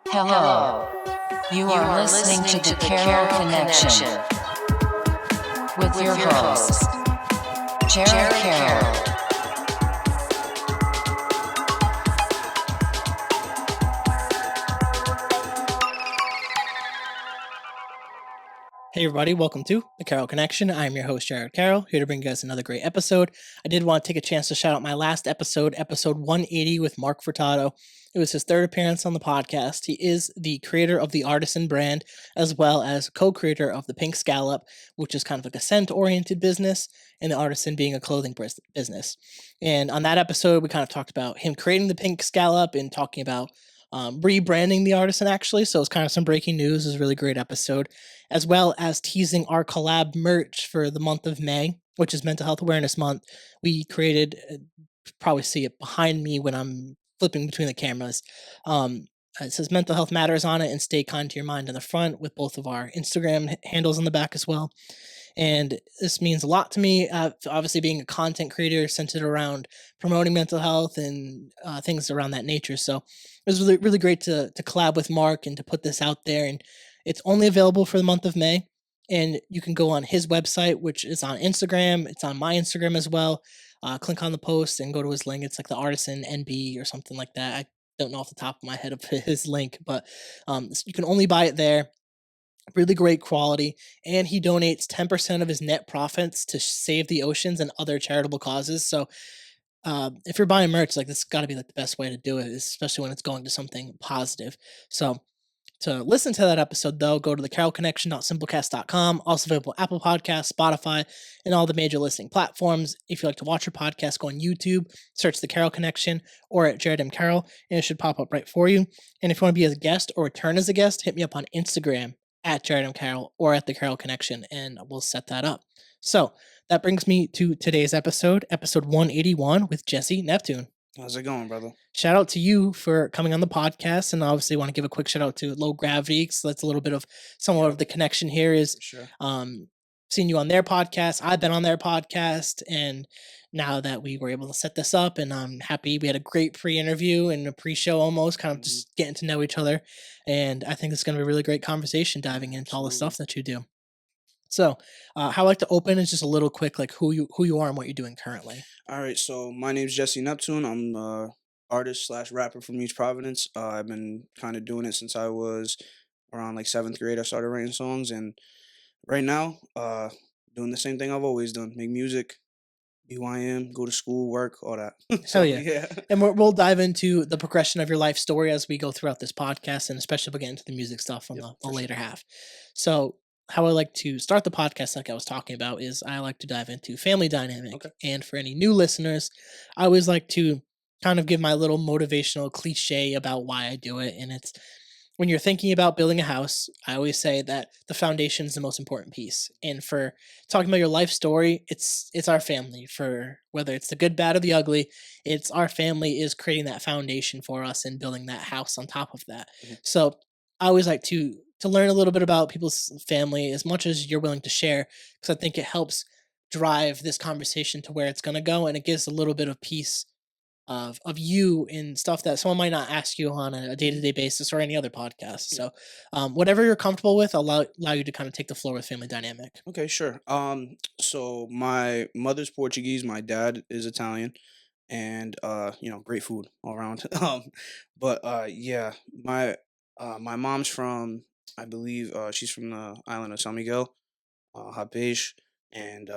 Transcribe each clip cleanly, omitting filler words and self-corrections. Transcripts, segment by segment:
Hello. You are listening to the Carroll Connection with your host, Jared Carroll. Hey everybody, welcome to the Carroll Connection. I'm your host, Jared Carroll, here to bring you guys another great episode. I did want to take a chance to shout out my last episode 180 with Mark Furtado. It was his third appearance on the podcast. He is the creator of the Artisan brand, as well as co-creator of the Pink Scallop, which is kind of like a scent-oriented business, and the Artisan being a clothing business. And on that episode, we kind of talked about him creating the Pink Scallop and talking about rebranding the Artisan, actually. So it's kind of some breaking news. It was a really great episode, as well as teasing our collab merch for the month of May, which is Mental Health Awareness Month. We created, probably see it behind me when I'm flipping between the cameras. It says Mental Health Matters on it and Stay Kind to Your Mind on the front, with both of our Instagram handles on the back as well. And this means a lot to me. Obviously, being a content creator centered around promoting mental health and things around that nature. So it was really, really great to collab with Mark and to put this out there. And it's only available for the month of May. And you can go on his website, which is on Instagram. It's on my Instagram as well. Click on the post and go to his link. It's like the Artisan NB or something like that. I don't know off the top of my head of his link, but you can only buy it there. Really great quality, and he donates 10% of his net profits to save the oceans and other charitable causes. So if you're buying merch, like, this got to be like the best way to do it, especially when it's going to something positive. So to listen to that episode, though, go to the carolconnection.simplecast.com. Also available Apple Podcasts, Spotify, and all the major listening platforms. If you like to watch your podcast, go on YouTube, search the Carroll Connection or at Jared M. Carroll, and it should pop up right for you. And if you want to be a guest or return as a guest, hit me up on Instagram at Jared M. Carroll or at the Carroll Connection, and we'll set that up. So that brings me to today's episode 181 with Jesse Neptune. How's it going, brother? Shout out to you for coming on the podcast, and obviously want to give a quick shout out to Low Gravity, because that's a little bit of somewhat of the connection here is Sure. seeing you on their podcast. I've been on their podcast, and now that we were able to set this up, and I'm happy we had a great pre-interview and a pre-show, almost kind of just getting to know each other, and I think it's going to be a really great conversation diving into all the stuff that you do. So how I like to open is just a little quick, like who you are and what you're doing currently. All right, so my name's Jesse Neptune. I'm artist / rapper from East Providence. I've been kind of doing it since I was around like 7th grade. I started writing songs, and right now, doing the same thing I've always done: make music, be who I am, go to school, work, all that. Hell yeah. And we'll dive into the progression of your life story as we go throughout this podcast, and especially if we get into the music stuff on the later half. So how I like to start the podcast, like I was talking about, is I like to dive into family dynamic. Okay. And for any new listeners, I always like to kind of give my little motivational cliche about why I do it. And it's, when you're thinking about building a house, I always say that the foundation is the most important piece. And for talking about your life story, it's our family. For whether it's the good, bad, or the ugly, it's our family is creating that foundation for us and building that house on top of that. Mhm. So I always like to learn a little bit about people's family as much as you're willing to share, because I think it helps drive this conversation to where it's going to go, and it gives a little bit of piece of you and stuff that someone might not ask you on a day-to-day basis or any other podcast. So whatever you're comfortable with, I'll allow you to kind of take the floor with family dynamic. Okay, sure. So my mother's Portuguese, my dad is Italian, and great food all around. But yeah, my mom's from, I believe, she's from the island of San Miguel, Hapej, and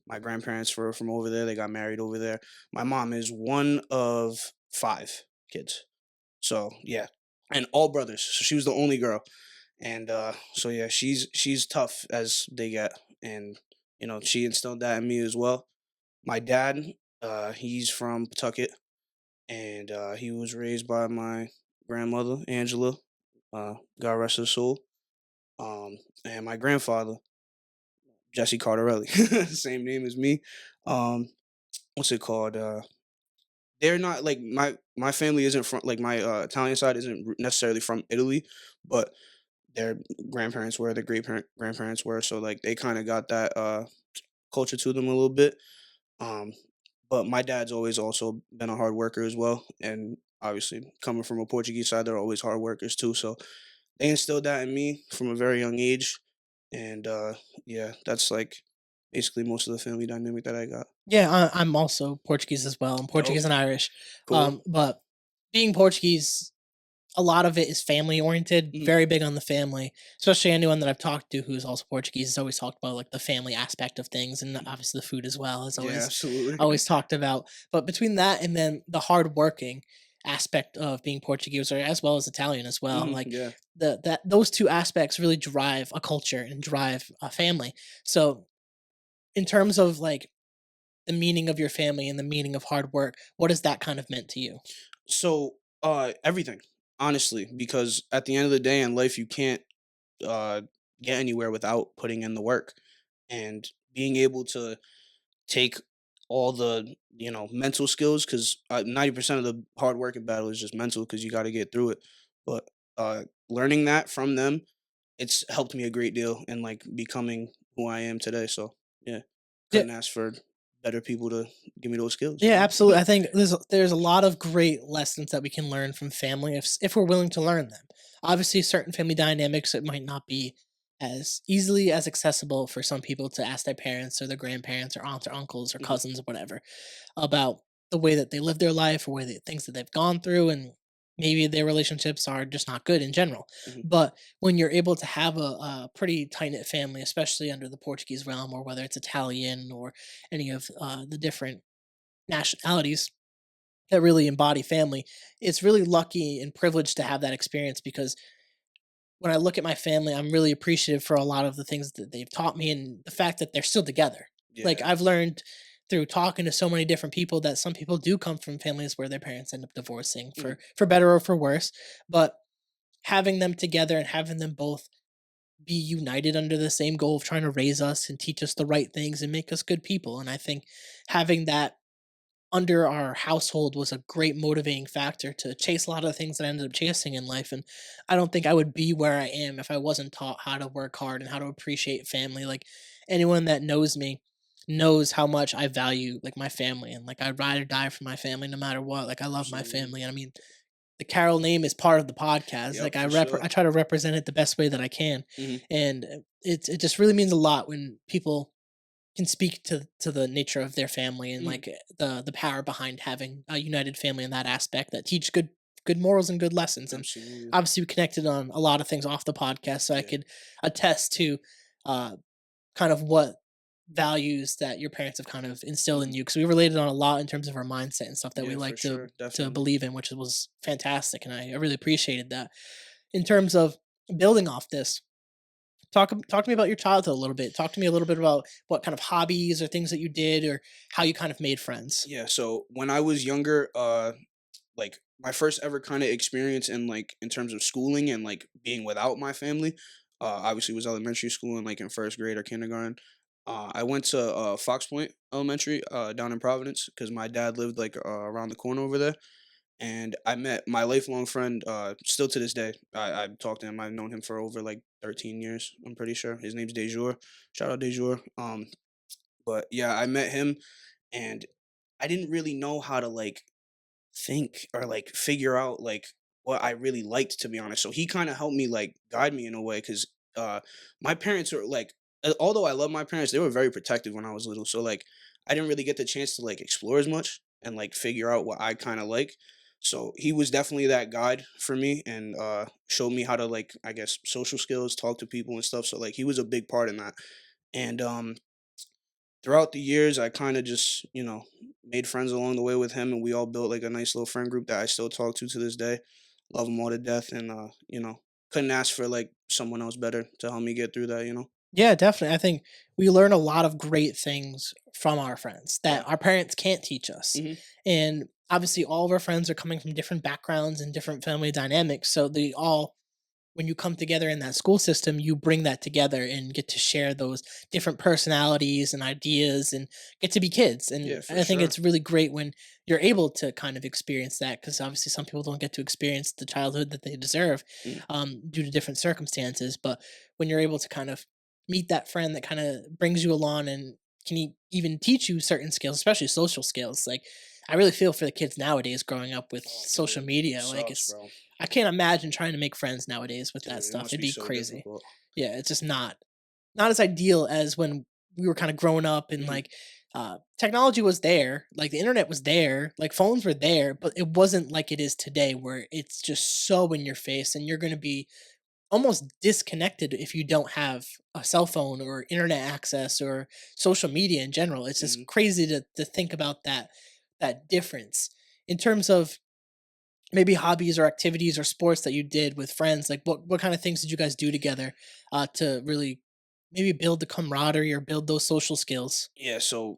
my grandparents were from over there. They got married over there. My mom is one of 5 kids, so yeah, and all brothers. So she was the only girl, and so yeah, she's tough as they get, and she instilled that in me as well. My dad, he's from Pawtucket, and he was raised by my grandmother Angela, God rest her soul. And my grandfather, Jesse Cardarelli, same name as me. Um, what's it called? They're not like my family isn't from, like, my Italian side isn't necessarily from Italy, but their grandparents were, their grandparents were, so like they kind of got that culture to them a little bit. Um, but my dad's always also been a hard worker as well, and obviously coming from a Portuguese side, they're always hard workers too. So they instilled that in me from a very young age, and yeah, that's like basically most of the family dynamic that I got. Yeah, I'm also Portuguese as well. I'm Dope, Portuguese and Irish. cool. But being Portuguese, a lot of it is family oriented, Mhm. very big on the family. Especially anyone that I've talked to who's also Portuguese has always talked about like the family aspect of things, and obviously the food as well is Yeah, absolutely. always talked about. But between that and then the hard working aspect of being Portuguese, or as well as Italian as well, like Yeah. the that those two aspects really drive a culture and drive a family. So in terms of like the meaning of your family and the meaning of hard work, what has that kind of meant to you? So, everything, honestly, because at the end of the day in life, you can't uh, get anywhere without putting in the work and being able to take all the mental skills, because 90% of the hard work in battle is just mental because you got to get through it. But learning that from them, it's helped me a great deal in like becoming who I am today. So yeah, Yeah, couldn't ask for better people to give me those skills. yeah, absolutely. I think there's a lot of great lessons that we can learn from family if we're willing to learn them. Obviously, certain family dynamics it might not be as easily as accessible for some people to ask their parents or their grandparents or aunts or uncles or Mhm, cousins or whatever about the way that they live their life or things that they've gone through, and maybe their relationships are just not good in general. mhm, But when you're able to have a pretty tight knit family, especially under the Portuguese realm, or whether it's Italian or any of the different nationalities that really embody family, it's really lucky and privileged to have that experience because when I look at my family, I'm really appreciative for a lot of the things that they've taught me and the fact that they're still together. Like yeah. I've learned through talking to so many different people that some people do come from families where their parents end up divorcing Mhm, for better or for worse, but having them together and having them both be united under the same goal of trying to raise us and teach us the right things and make us good people. And I think having that under our household was a great motivating factor to chase a lot of the things that I ended up chasing in life. And I don't think I would be where I am if I wasn't taught how to work hard and how to appreciate family. Like anyone that knows me knows how much I value like my family and like I'd ride or die for my family no matter what. Like I love my absolutely. family. And I mean the Carroll name is part of the podcast. Like Yep, for sure. I try to represent it the best way that I can. Mhm, And it just really means a lot when people can speak to the nature of their family and mhm, like the power behind having a united family in that aspect that teach good morals and good lessons. And absolutely. obviously we connected on a lot of things off the podcast, so I Yeah. could attest to uh kind of what values that your parents have kind of instilled in Mhm. you because we related on a lot in terms of our mindset and stuff that we Yeah, for like sure, to definitely. believe in, which was fantastic, and I really appreciated that. In terms of building off this, talk to me about your childhood a little bit. Talk to me a little bit about what kind of hobbies or things that you did or how you kind of made friends. Yeah, so when I was younger, like my first ever kind of experience in like in terms of schooling and like being without my family, obviously was elementary school and like in first grade or kindergarten. I went to Fox Point Elementary down in Providence because my dad lived like around the corner over there, and I met my lifelong friend. Still to this day, I talked to him. I've known him for over like 13 years. I'm pretty sure his name's Dejour. Shout out Dejour. But yeah, I met him, and I didn't really know how to like think or like figure out like what I really liked, to be honest. So he kind of helped me like guide me in a way because my parents are like although I love my parents, they were very protective when I was little. So like I didn't really get the chance to like explore as much and like figure out what I kind of like. So he was definitely that guide for me and showed me how to like I guess social skills, talk to people and stuff. So like he was a big part in that. And throughout the years, I kind of just, made friends along the way with him, and we all built like a nice little friend group that I still talk to this day. Love him all to death, and couldn't ask for like someone else better to help me get through that. Yeah, definitely. I think we learn a lot of great things from our friends Yeah. that our parents can't teach us. Hmm. And obviously all of our friends are coming from different backgrounds and different family dynamics. So they all when you come together in that school system, you bring that together and get to share those different personalities and ideas and get to be kids. Yeah, And for I think sure. it's really great when you're able to kind of experience that because obviously some people don't get to experience the childhood that they deserve Mm. due to different circumstances. But when you're able to kind of meet that friend that kind of brings you along and can even teach you certain skills, especially social skills, like I really feel for the kids nowadays growing up with Oh, social dude, media. Like sucks, it's, bro. I can't imagine trying to make friends nowadays with that Dude, it stuff. must It'd be be so crazy. difficult. Yeah, it's just not as ideal as when we were kind of growing up and Mhm, like technology was there, like the internet was there, like phones were there, but it wasn't like it is today where it's just so in your face and you're going to be almost disconnected if you don't have a cell phone or internet access or social media in general. It's just mhm. crazy to think about that difference in terms of maybe hobbies or activities or sports that you did with friends. Like what kind of things did you guys do together to really maybe build the camaraderie or build those social skills? Yeah, so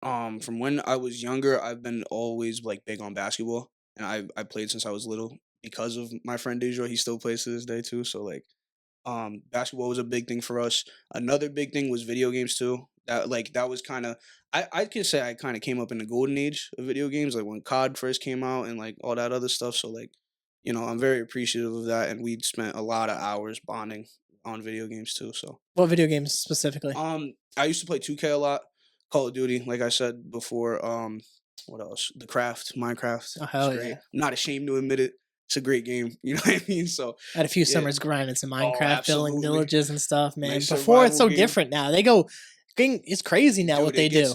from when I was younger, I've been always like big on basketball, and I played since I was little because of my friend Deja. He still plays to this day too. So like, basketball was a big thing for us. Another big thing was video games too. That was kind of I could say I kind of came up in the golden age of video games, like when COD first came out and like all that other stuff. So like, I'm very appreciative of that, and we'd spent a lot of hours bonding on video games too. So What video games specifically? I used to play 2K a lot, Call of Duty, like I said before. What else? The Craft, Minecraft. Oh It's hell great. yeah! I'm not ashamed to admit it. It's a great game. You know what I mean? So I had a few yeah. summers grinding some Oh, Minecraft, building absolutely. villages and stuff, man. Nice Before it's survival so game. different now. They go, it's crazy now what Dude, they do.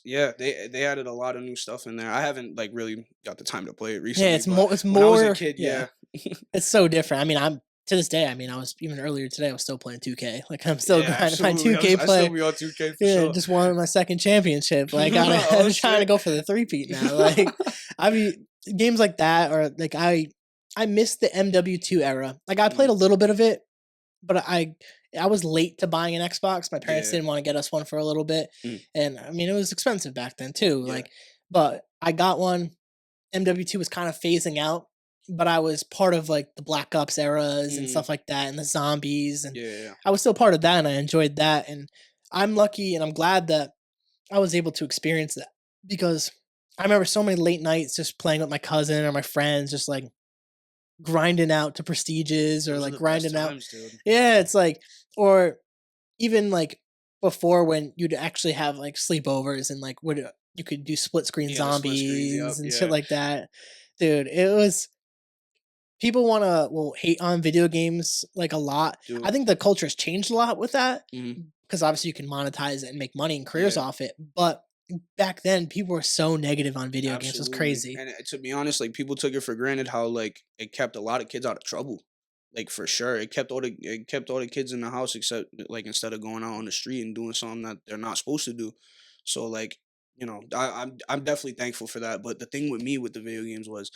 yeah, they added a lot of new stuff in there. I haven't like really got the time to play it Yeah, recently, but it's when I was a more. kid, Yeah, yeah. it's so different. I mean, I'm to this day. I mean, I was even earlier today. I was still playing 2K. Like I'm still Yeah, grinding my absolutely. 2K I still play. be on 2K for Yeah, sure. just won my second championship. Like, Oh I'm trying to shit. go for the three-peat now. Like, I mean, games like that, or like I missed the MW2 era. Like, I played Mm, a little bit of it, but I was late to buying an Xbox. My parents yeah. didn't want to get us one for a little bit, Mm, and I mean, it was expensive back then too. yeah. Like, but I got one. MW2 was kind of phasing out, but I was part of like the Black Ops eras and Mm, stuff like that, and the zombies, and yeah, yeah. I was still part of that, and I enjoyed that. And I'm lucky, and I'm glad that I was able to experience that because I remember so many late nights just playing with my cousin or my friends, just like grinding out to prestiges or Those are like the best grinding out. times, dude. Yeah, it's like, or even like before when you'd actually have like sleepovers and like what you could do split screen Yeah, the split screens. Yep. zombies and shit Yeah. like that. Dude, it was people want to well hate on video games like a lot. I Dude. think the culture has changed a lot with that Mhm. because obviously you can monetize it and make money and careers Yeah. off it. But back then, people were so negative on video games. It was Absolutely. crazy. And to be honest, like people took it for granted how like it kept a lot of kids out of trouble. Like for sure, it kept all the kids in the house except like instead of going out on the street and doing something that they're not supposed to do. So like I'm definitely thankful for that. But the thing with me with the video games was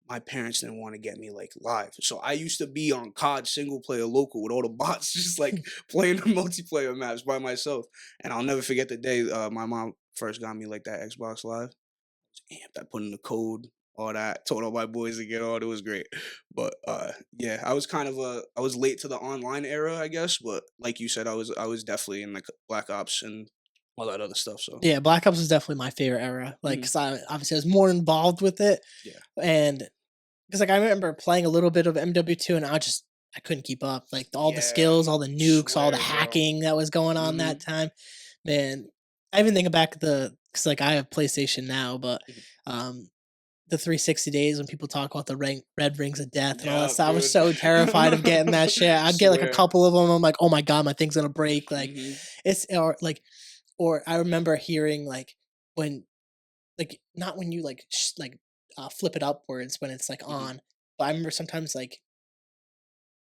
my parents didn't want to get me like live. So I used to be on COD single player local with all the bots just like playing the multiplayer maps by myself. And I'll never forget the day my mom first got me like that Xbox Live. Amped. I put in the code, all that, told all my boys to get on. It was great. But yeah, I was late to the online era, I guess. But like you said, I was definitely in like Black Ops and all that other stuff. So Yeah, Black Ops was definitely my favorite era. Like, mhm, cause I obviously I was more involved with it, yeah, and because like I remember playing a little bit of MW2, and I couldn't keep up. Like all the yeah, skills, all the nukes, all the swear, bro. hacking that was going on Hmm. that time. Man, I even think back the because like I have PlayStation now, but um the 360 days when people talk about the red rings of death and all that Yeah, stuff. I was dude. so terrified of getting that shit. I'd get like a Swear. couple of them. I'm like, oh my god, my thing's gonna break. Like Hmm. it's or I remember hearing like when like not when you like flip it upwards when it's like Hmm. on, but I remember sometimes like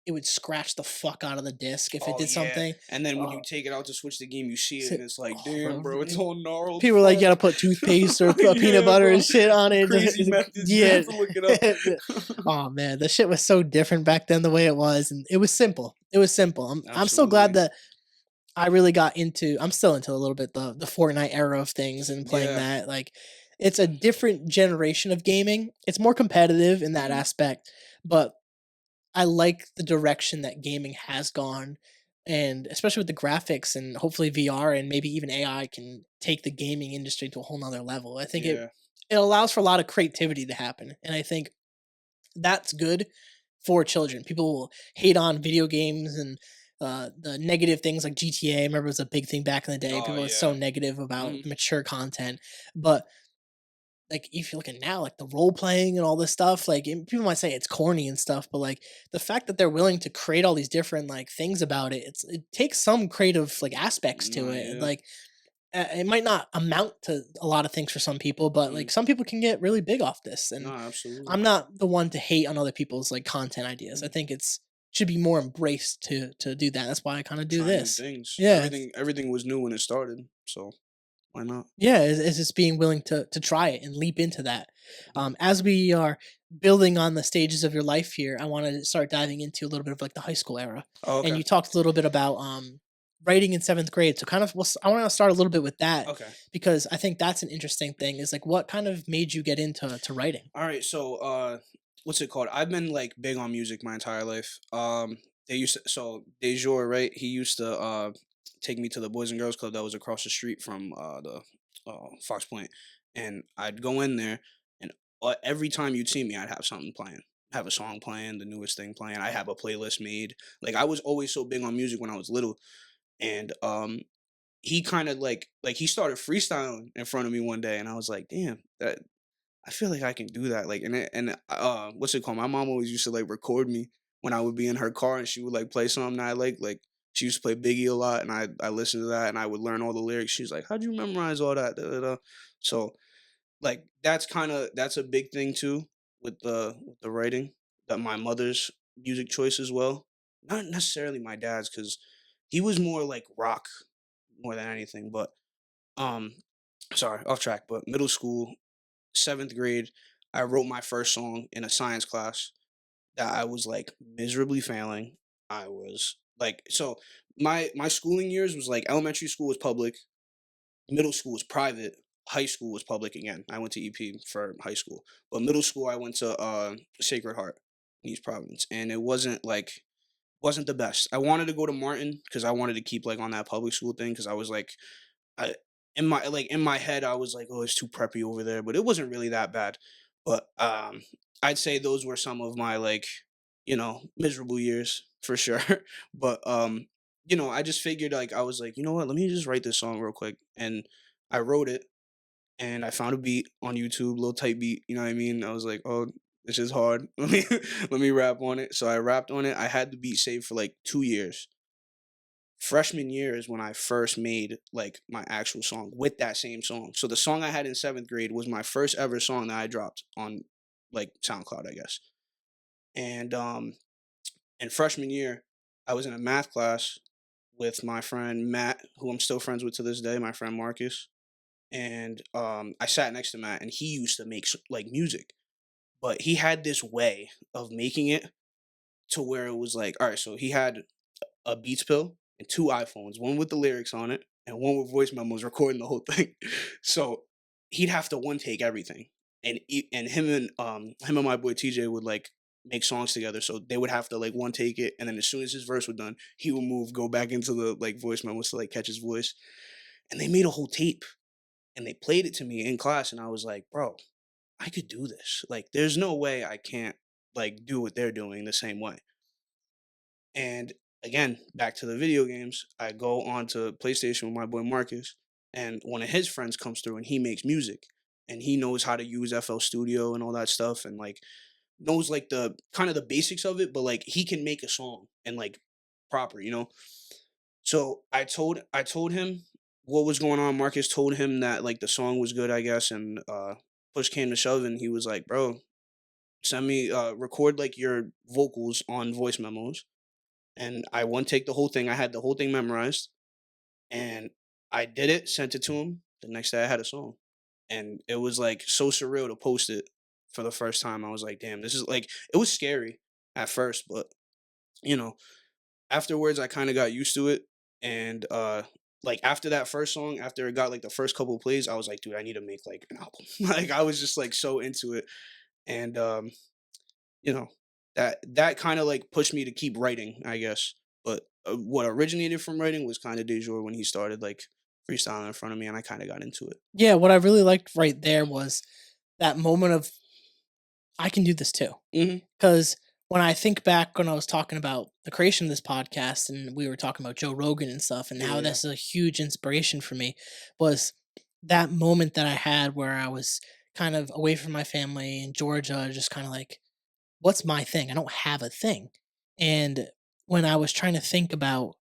it would scratch the fuck out of the disc if it Oh did yeah. something. And then when you Oh, take it out to switch the game, you see it, so- and it's like, oh, damn, bro, bro, it's all gnarled. people were like, you Fuck. gotta put toothpaste or peanut Yeah, butter bro. and shit on The it. crazy methods you Yeah. have to look it up. Oh man, the shit was so different back then the way it was, and it was simple. It was simple. I'm so glad Absolutely. that I really got into. I'm still into a little bit the Fortnite era of things and playing Yeah. that. Like, it's a different generation of gaming. It's more competitive in that Mhm. aspect, but I like the direction that gaming has gone, and especially with the graphics and hopefully VR and maybe even AI can take the gaming industry to a whole nother level. I think Yeah. it allows for a lot of creativity to happen, and I think that's good for children. People will hate on video games and the negative things like GTA. I remember it was a big thing back in the day. Oh People were so yeah. negative about Hmm. the mature content, but like if you look at now, like the role playing and all this stuff, like and people might say it's corny and stuff, but like the fact that they're willing to create all these different like things about it, it takes some creative like aspects to Nah, it. And yeah. like it might not amount to a lot of things for some people, but Mm. like some people can get really big off this. And Nah, absolutely. I'm not the one to hate on other people's like content ideas. I Mm. think it's should be more embraced to do that. That's why I kind of do Try new this. things. Yeah, Everything was new when it started, so why not? yeah, it's just being willing to try it and leap into that. Mhm. As we are building on the stages of your life here, I want to start diving into a little bit of like the high school era. Oh, And okay. you talked a little bit about writing in seventh grade. So kind of, I want to start a little bit with that Okay. because I think that's an interesting thing. Is like what kind of made you get into to writing? All right. So, what's it called? I've been like big on music my entire life. They used to, so Dejour, right? He used to take me to the Boys and Girls Club that was across the street from the Fox Point, and I'd go in there, and every time you'd see me, I'd have something playing. Have a song playing, the newest thing playing. I have a playlist made. Like I was always so big on music when I was little, and he kind of like he started freestyling in front of me one day, and I was like, damn, that I feel like I can do that. Like, what's it called? My mom always used to like record me when I would be in her car, and she would like play something that I like. Like, she used to play Biggie a lot, and I listened to that, and I would learn all the lyrics. She's like, "How'd you memorize all that?" Da, da, da. So, like, that's a big thing too with the writing. That my mother's music choice as well, not necessarily my dad's, because he was more like rock more than anything. But um, sorry, off track. But middle school, seventh grade, I wrote my first song in a science class that I was like miserably failing. I was like, so my schooling years was like elementary school was public, middle school was private, high school was public again. I went to EP for high school, but middle school I went to Sacred Heart in East Providence, and it wasn't the best. I wanted to go to Martin because I wanted to keep like on that public school thing because I was like I in my head I was like, oh, it's too preppy over there, but it wasn't really that bad. But I'd say those were some of my like, miserable years for sure. But I just figured like I was like, you know what, let me just write this song real quick. And I wrote it and I found a beat on YouTube, little tight beat, you know what I mean? I was like, oh, this is hard. Let me rap on it. So I rapped on it. I had the beat saved for like 2 years. Freshman year is when I first made like my actual song with that same song. So the song I had in seventh grade was my first ever song that I dropped on like SoundCloud, I guess. And in freshman year, I was in a math class with my friend Matt, who I'm still friends with to this day, my friend Marcus. And I sat next to Matt, and he used to make like music, but he had this way of making it to where it was like, all right, so he had a Beats Pill and two iPhones, one with the lyrics on it and one with voice memos recording the whole thing. So he'd have to one take everything, and him and my boy TJ would like make songs together. So they would have to like one take it, and then as soon as his verse was done, he would go back into the like voice memos to like catch his voice. And they made a whole tape, and they played it to me in class, and I was like, bro, I could do this. Like, there's no way I can't like do what they're doing the same way. And again, back to the video games, I go on to PlayStation with my boy Marcus, and one of his friends comes through and he makes music, and he knows how to use FL Studio and all that stuff, and like knows like the kind of the basics of it, but like he can make a song and like proper. So I told him what was going on. Marcus told him that like the song was good, I guess, and push came to shove, and he was like, bro, send me record like your vocals on voice memos, and I one take the whole thing. I had the whole thing memorized, and I did it, sent it to him. The next day I had a song. And it was like so surreal to post it for the first time. I was like, damn, this is like it was scary at first, but you know, afterwards I kind of got used to it. And like after that first song, after it got like the first couple of plays, I was like, dude, I need to make like an album. Like I was just like so into it. And you know that kind of like pushed me to keep writing, I guess. But what originated from writing was kind of Dejour when he started like freestyling in front of me, and I kind of got into it. Yeah, what I really liked right there was that moment of I can do this too. Hmm. Because when I think back when I was talking about the creation of this podcast and we were talking about Joe Rogan and stuff and how Yeah. that's a huge inspiration for me was that moment that I had where I was kind of away from my family in Georgia, just kind of like, what's my thing? I don't have a thing. And when I was trying to think about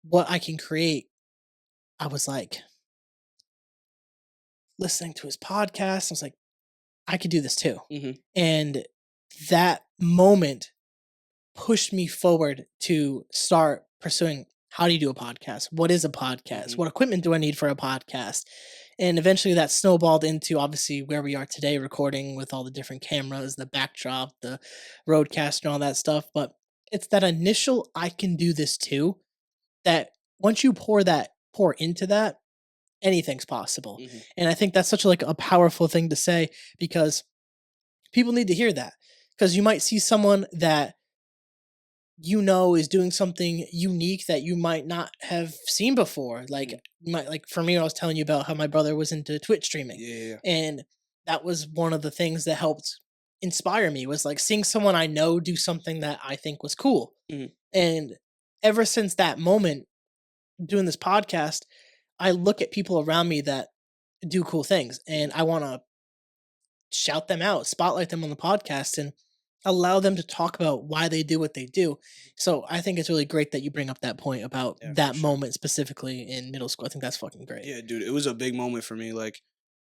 what I can create, I was like listening to his podcast. I was like, I could do this too. Mhm. And that moment pushed me forward to start pursuing, how do you do a podcast? What is a podcast? Mhm. What equipment do I need for a podcast? And eventually that snowballed into obviously where we are today, recording with all the different cameras, the backdrop, the roadcast, and all that stuff. But it's that initial I can do this too, that once you pour into that, anything's possible. Mhm. And I think that's such like a powerful thing to say, because people need to hear that. Because you might see someone that is doing something unique that you might not have seen before. Like, Mhm. like for me, I was telling you about how my brother was into Twitch streaming, Yeah, yeah, yeah. and that was one of the things that helped inspire me, was like seeing someone I know do something that I think was cool. Mhm. And ever since that moment, doing this podcast, I look at people around me that do cool things, and I want to shout them out, spotlight them on the podcast, and allow them to talk about why they do what they do. So I think it's really great that you bring up that point about Yeah, for that sure. moment specifically in middle school. I think that's fucking great. Yeah, dude, it was a big moment for me. Like,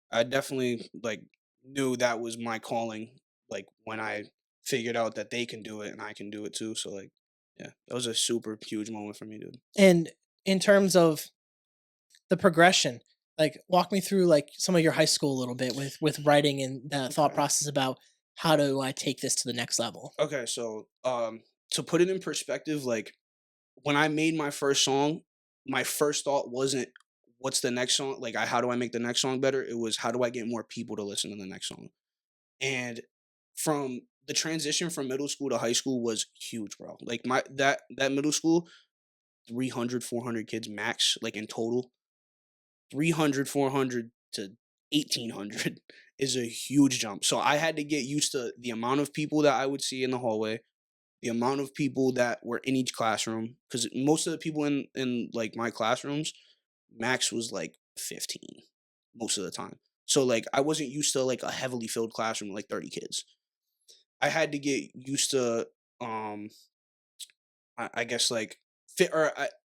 I definitely like knew that was my calling. Like when I figured out that they can do it and I can do it too. So like, yeah, that was a super huge moment for me, dude. And in terms of the progression, like walk me through like some of your high school a little bit with writing and the thought Okay. process about how do I take this to the next level. Okay, so to put it in perspective, like when I made my first song, my first thought wasn't what's the next song? Like how do I make the next song better? It was how do I get more people to listen to the next song? And from the transition from middle school to high school was huge, bro. Like my that middle school, 300, 400 kids max, like in total. 300, 400 to 1,800 is a huge jump. So I had to get used to the amount of people that I would see in the hallway, the amount of people that were in each classroom, because most of the people in like my classrooms, max was like 15 most of the time. So like I wasn't used to like a heavily filled classroom with like 30 kids. I had to get used to um I guess like fit or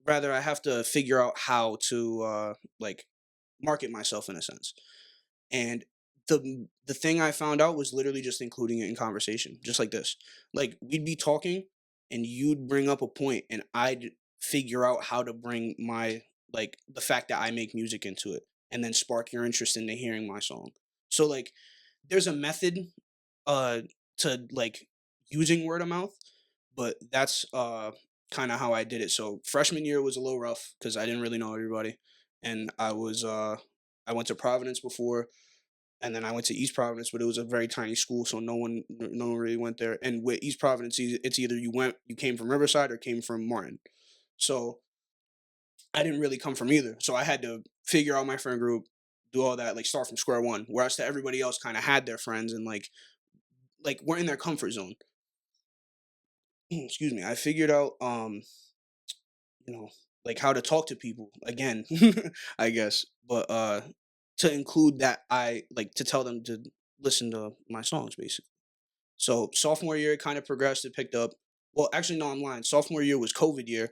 rather I have to figure out how to like market myself in a sense. And the thing I found out was literally just including it in conversation, just like this. Like we'd be talking and you'd bring up a point and I'd figure out how to bring my like the fact that I make music into it and then spark your interest into hearing my song. So like there's a method uh to like using word of mouth, but that's kind of how I did it. So freshman year was a little rough cuz I didn't really know everybody and I went to Providence before and then I went to East Providence, but it was a very tiny school, so no one really went there. And with East Providence, it's either you came from Riverside or came from Martin. So I didn't really come from either. So I had to figure out my friend group, do all that, like start from square one. Whereas to everybody else kind of had their friends and like we're in their comfort zone. Excuse me. I figured out you know, like how to talk to people again, I guess. But to include that I like to tell them to listen to my songs basically. So sophomore year it kind of progressed, it picked up. Well, actually no, I'm lying. Sophomore year was COVID year,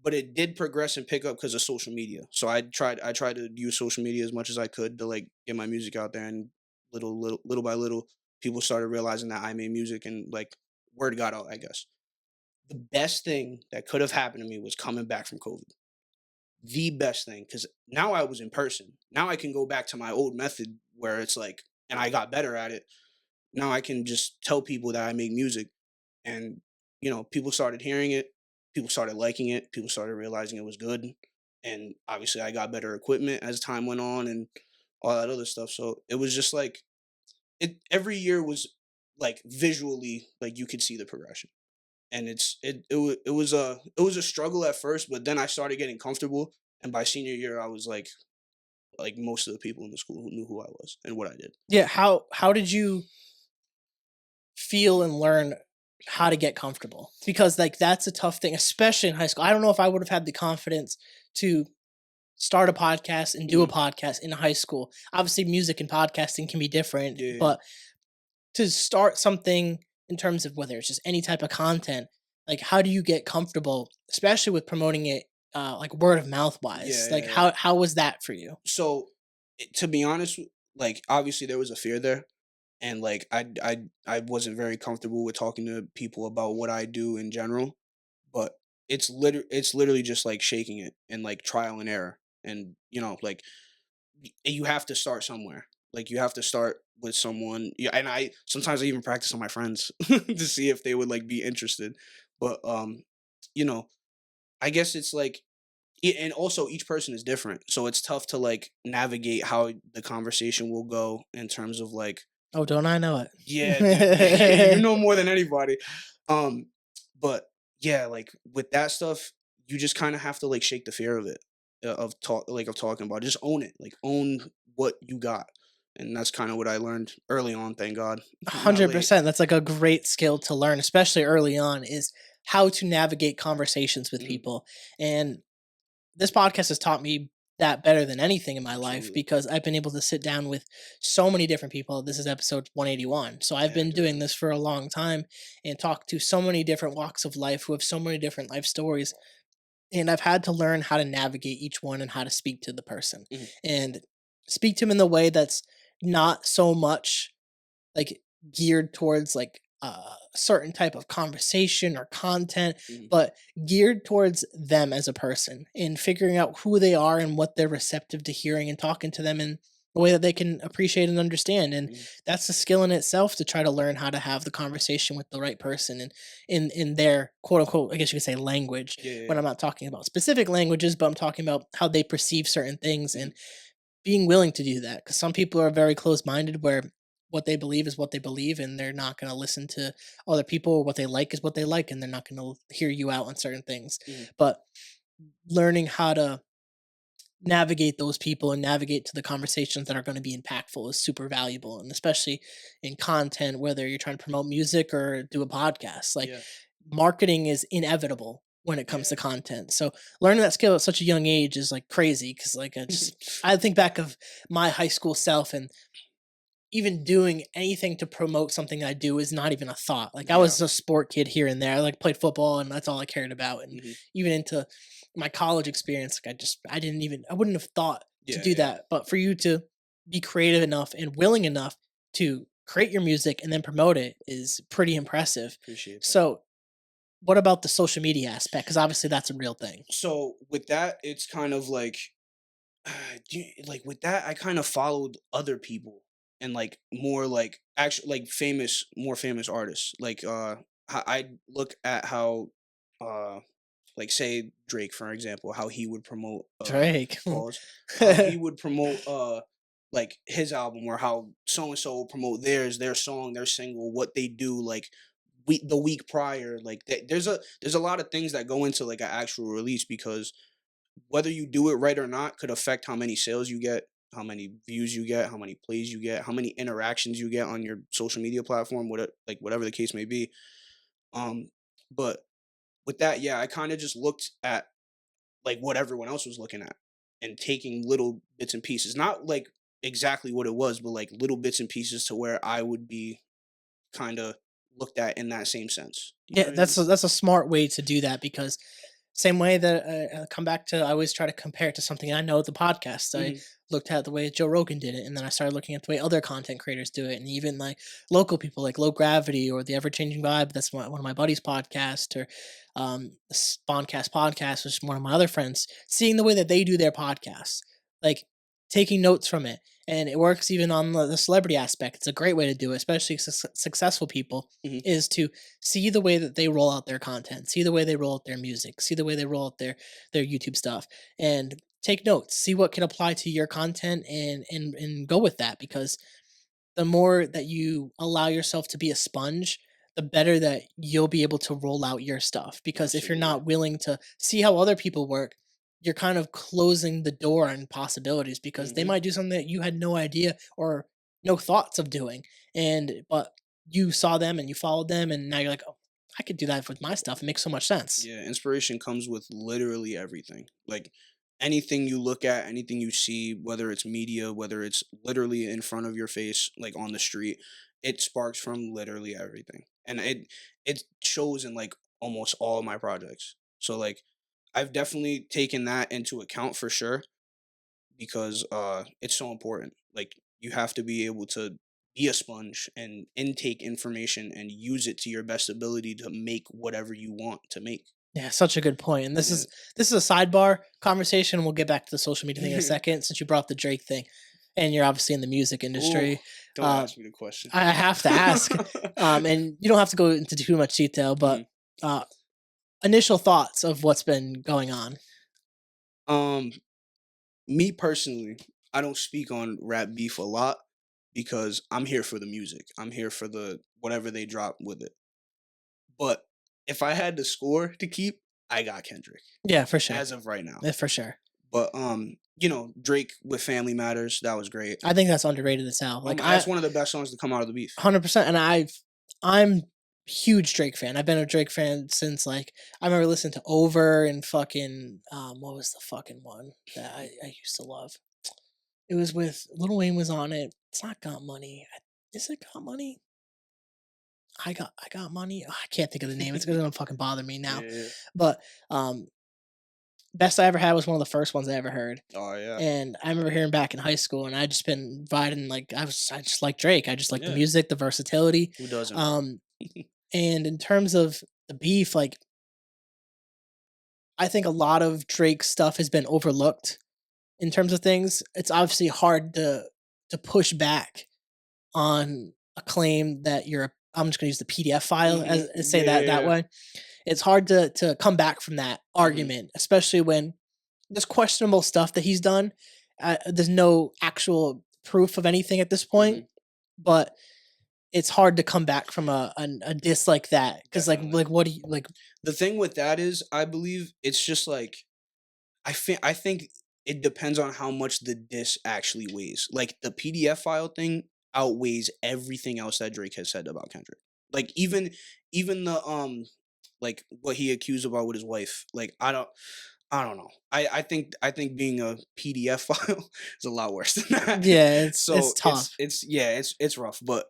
but it did progress and pick up because of social media. So I tried to use social media as much as I could to like get my music out there and little by little people started realizing that I made music and like word got out, I guess. The best thing that could have happened to me was coming back from COVID. The best thing because now I was in person. Now I can go back to my old method where it's like, and I got better at it. Now I can just tell people that I make music, and people started hearing it, people started liking it, people started realizing it was good, and obviously I got better equipment as time went on and all that other stuff. So it was just like it. Every year was like visually like you could see the progression and it was a struggle at first, but then I started getting comfortable, and by senior year, I was like most of the people in the school who knew who I was and what I did. Yeah, how did you feel and learn how to get comfortable? Because like that's a tough thing, especially in high school. I don't know if I would have had the confidence to start a podcast and do a Mhm. podcast in high school. Obviously, music and podcasting can be different, Yeah, yeah. but to start something in terms of whether it's just any type of content, like how do you get comfortable, especially with promoting it like word of mouth wise? Yeah, Like yeah, yeah. how was that for you? So, to be honest, like, obviously, there was a fear there, and, like, I wasn't very comfortable with talking to people about what I do in general, but it's literally just, like, shaking it and, like, trial and error, and, like, you have to start somewhere. Like, you have to start with someone. Yeah, and I sometimes I even practice on my friends to see if they would like be interested. But you know, I guess it's like, and also each person is different, so it's tough to like navigate how the conversation will go in terms of like, Oh, don't I know yeah, dude, you it? know more than anybody. Um, but yeah, like with that stuff, you just kind of have to like shake the fear of it, of talking about. It. Just own it, like own what you got, and that's kind of what I learned early on. Thank God, not late. 100%. That's like a great skill to learn, especially early on, is how to navigate conversations with Mhm, people. And this podcast has taught me that better than anything in my life absolutely, because I've been able to sit down with so many different people. This is episode 181. So I've yeah, been dude. doing this for a long time and talked to so many different walks of life who have so many different life stories. And I've had to learn how to navigate each one and how to speak to the person Mhm, and speak to them in the way that's not so much like geared towards like a certain type of conversation or content, mhm, but geared towards them as a person and figuring out who they are and what they're receptive to hearing and talking to them in a way that they can appreciate and understand. And mhm. that's a skill in itself to try to learn how to have the conversation with the right person and in their quote unquote, I guess you could say language. Yeah, yeah, When yeah. I'm not talking about specific languages, but I'm talking about how they perceive certain things Mhm, and being willing to do that because some people are very close-minded where what they believe is what they believe and they're not going to listen to other people or what they like is what they like and they're not going to hear you out on certain things, mhm. but learning how to navigate those people and navigate to the conversations that are going to be impactful is super valuable, and especially in content, whether you're trying to promote music or do a podcast, like Yeah, marketing is inevitable when it comes to yeah. content. So learning that skill at such a young age is like crazy because like I think back of my high school self and even doing anything to promote something I do is not even a thought. Like I Yeah. was a sport kid here and there. I like played football and that's all I cared about. And Mhm. even into my college experience, like I wouldn't have thought to Yeah, do yeah. that. But for you to be creative enough and willing enough to create your music and then promote it is pretty impressive. Appreciate that. So what about the social media aspect? Because obviously that's a real thing. So with that, it's kind of like, like with that, I kind of followed other people and like more like actually like more famous artists. Like I look at how uh like say Drake for example, how he would promote Drake. pause, how he would promote like his album, or how so and so will promote their song, their single, what they do like the week prior. Like there's a lot of things that go into like an actual release, because whether you do it right or not could affect how many sales you get, how many views you get, how many plays you get, how many interactions you get on your social media platform, whatever the case may be. Um, but with that, yeah, I kind of just looked at like what everyone else was looking at and taking little bits and pieces, not like exactly what it was, but like little bits and pieces to where I would be kind of looked at in that same sense. You know Yeah, what I mean? that's a smart way to do that because same way that I come back to, I always try to compare it to something I know, the podcast. I Hmm. looked at the way Joe Rogan did it, and then I started looking at the way other content creators do it, and even like local people like Low Gravity or the Ever Changing Vibe. That's one of my buddies' podcast, or Sponcast podcast, which is one of my other friends. Seeing the way that they do their podcasts, like taking notes from it, and it works even on the celebrity aspect. It's a great way to do it, especially successful people. Hmm. Is to see the way that they roll out their content, see the way they roll out their music, see the way they roll out their YouTube stuff, and take notes, see what can apply to your content and go with that because the more that you allow yourself to be a sponge, the better that you'll be able to roll out your stuff. Because if you're Absolutely. not willing to see how other people work, you're kind of closing the door on possibilities because they Hmm. might do something that you had no idea or no thoughts of doing. And but you saw them and you followed them and now you're like, oh, I could do that with my stuff. It makes so much sense. Yeah, inspiration comes with literally everything. Like anything you look at, anything you see, whether it's media, whether it's literally in front of your face, like on the street, it sparks from literally everything. And it shows in like almost all my projects. So like I've definitely taken that into account for sure because it's so important. Like you have to be able to be a sponge and intake information and use it to your best ability to make whatever you want to make. Yeah, such a good point. And Yeah. this is a sidebar conversation. We'll get back to the social media thing in a second, since you brought up the Drake thing, and you're obviously in the music Ooh, industry. don't Uh, ask me the question. I have to ask, and you don't have to go into too much detail, but Mhm. uh, initial thoughts of what's been going on. Um, Me personally, I don't speak on rap beef a lot because I'm here for the music. I'm here for the whatever they drop with it. But if I had the score to keep, I got Kendrick Yeah, for sure. as of right now. Yeah, for sure. But Drake with Family Matters, that was great. I think that's underrated as hell. Like That's one of the best songs to come out of the beef. 100%. And I'm huge Drake fan. I've been a Drake fan since like I remember listening to Over and fucking what was the fucking one that I used to love? It was with Lil Wayne was on it. It's not Got Money. Is it Got Money? I got money. Oh, I can't think of the name. It's gonna fucking bother me now. Yeah. But best I ever had was one of the first ones I ever heard. Oh yeah. And I remember hearing back in high school, and I just been vibing like I just like Drake. I just like the Yeah. music, the versatility. Who doesn't? And in terms of the beef, like I think a lot of Drake's stuff has been overlooked in terms of things. It's obviously hard to push back on a claim that I'm just gonna use the PDF file as say that Yeah. way. It's hard to come back from that Mhm. argument, especially when there's questionable stuff that he's done. There's no actual proof of anything at this point, Mhm. but it's hard to come back from a diss like that because Definitely. what do you like? The thing with that is, I believe it's just like I think it depends on how much the diss actually weighs. Like the PDF file thing outweighs everything else that Drake has said about Kendrick. Like even the like what he accused about with his wife. Like I don't know. I think being a PDF file is a lot worse than that. Yeah, it's So tough. it's rough. But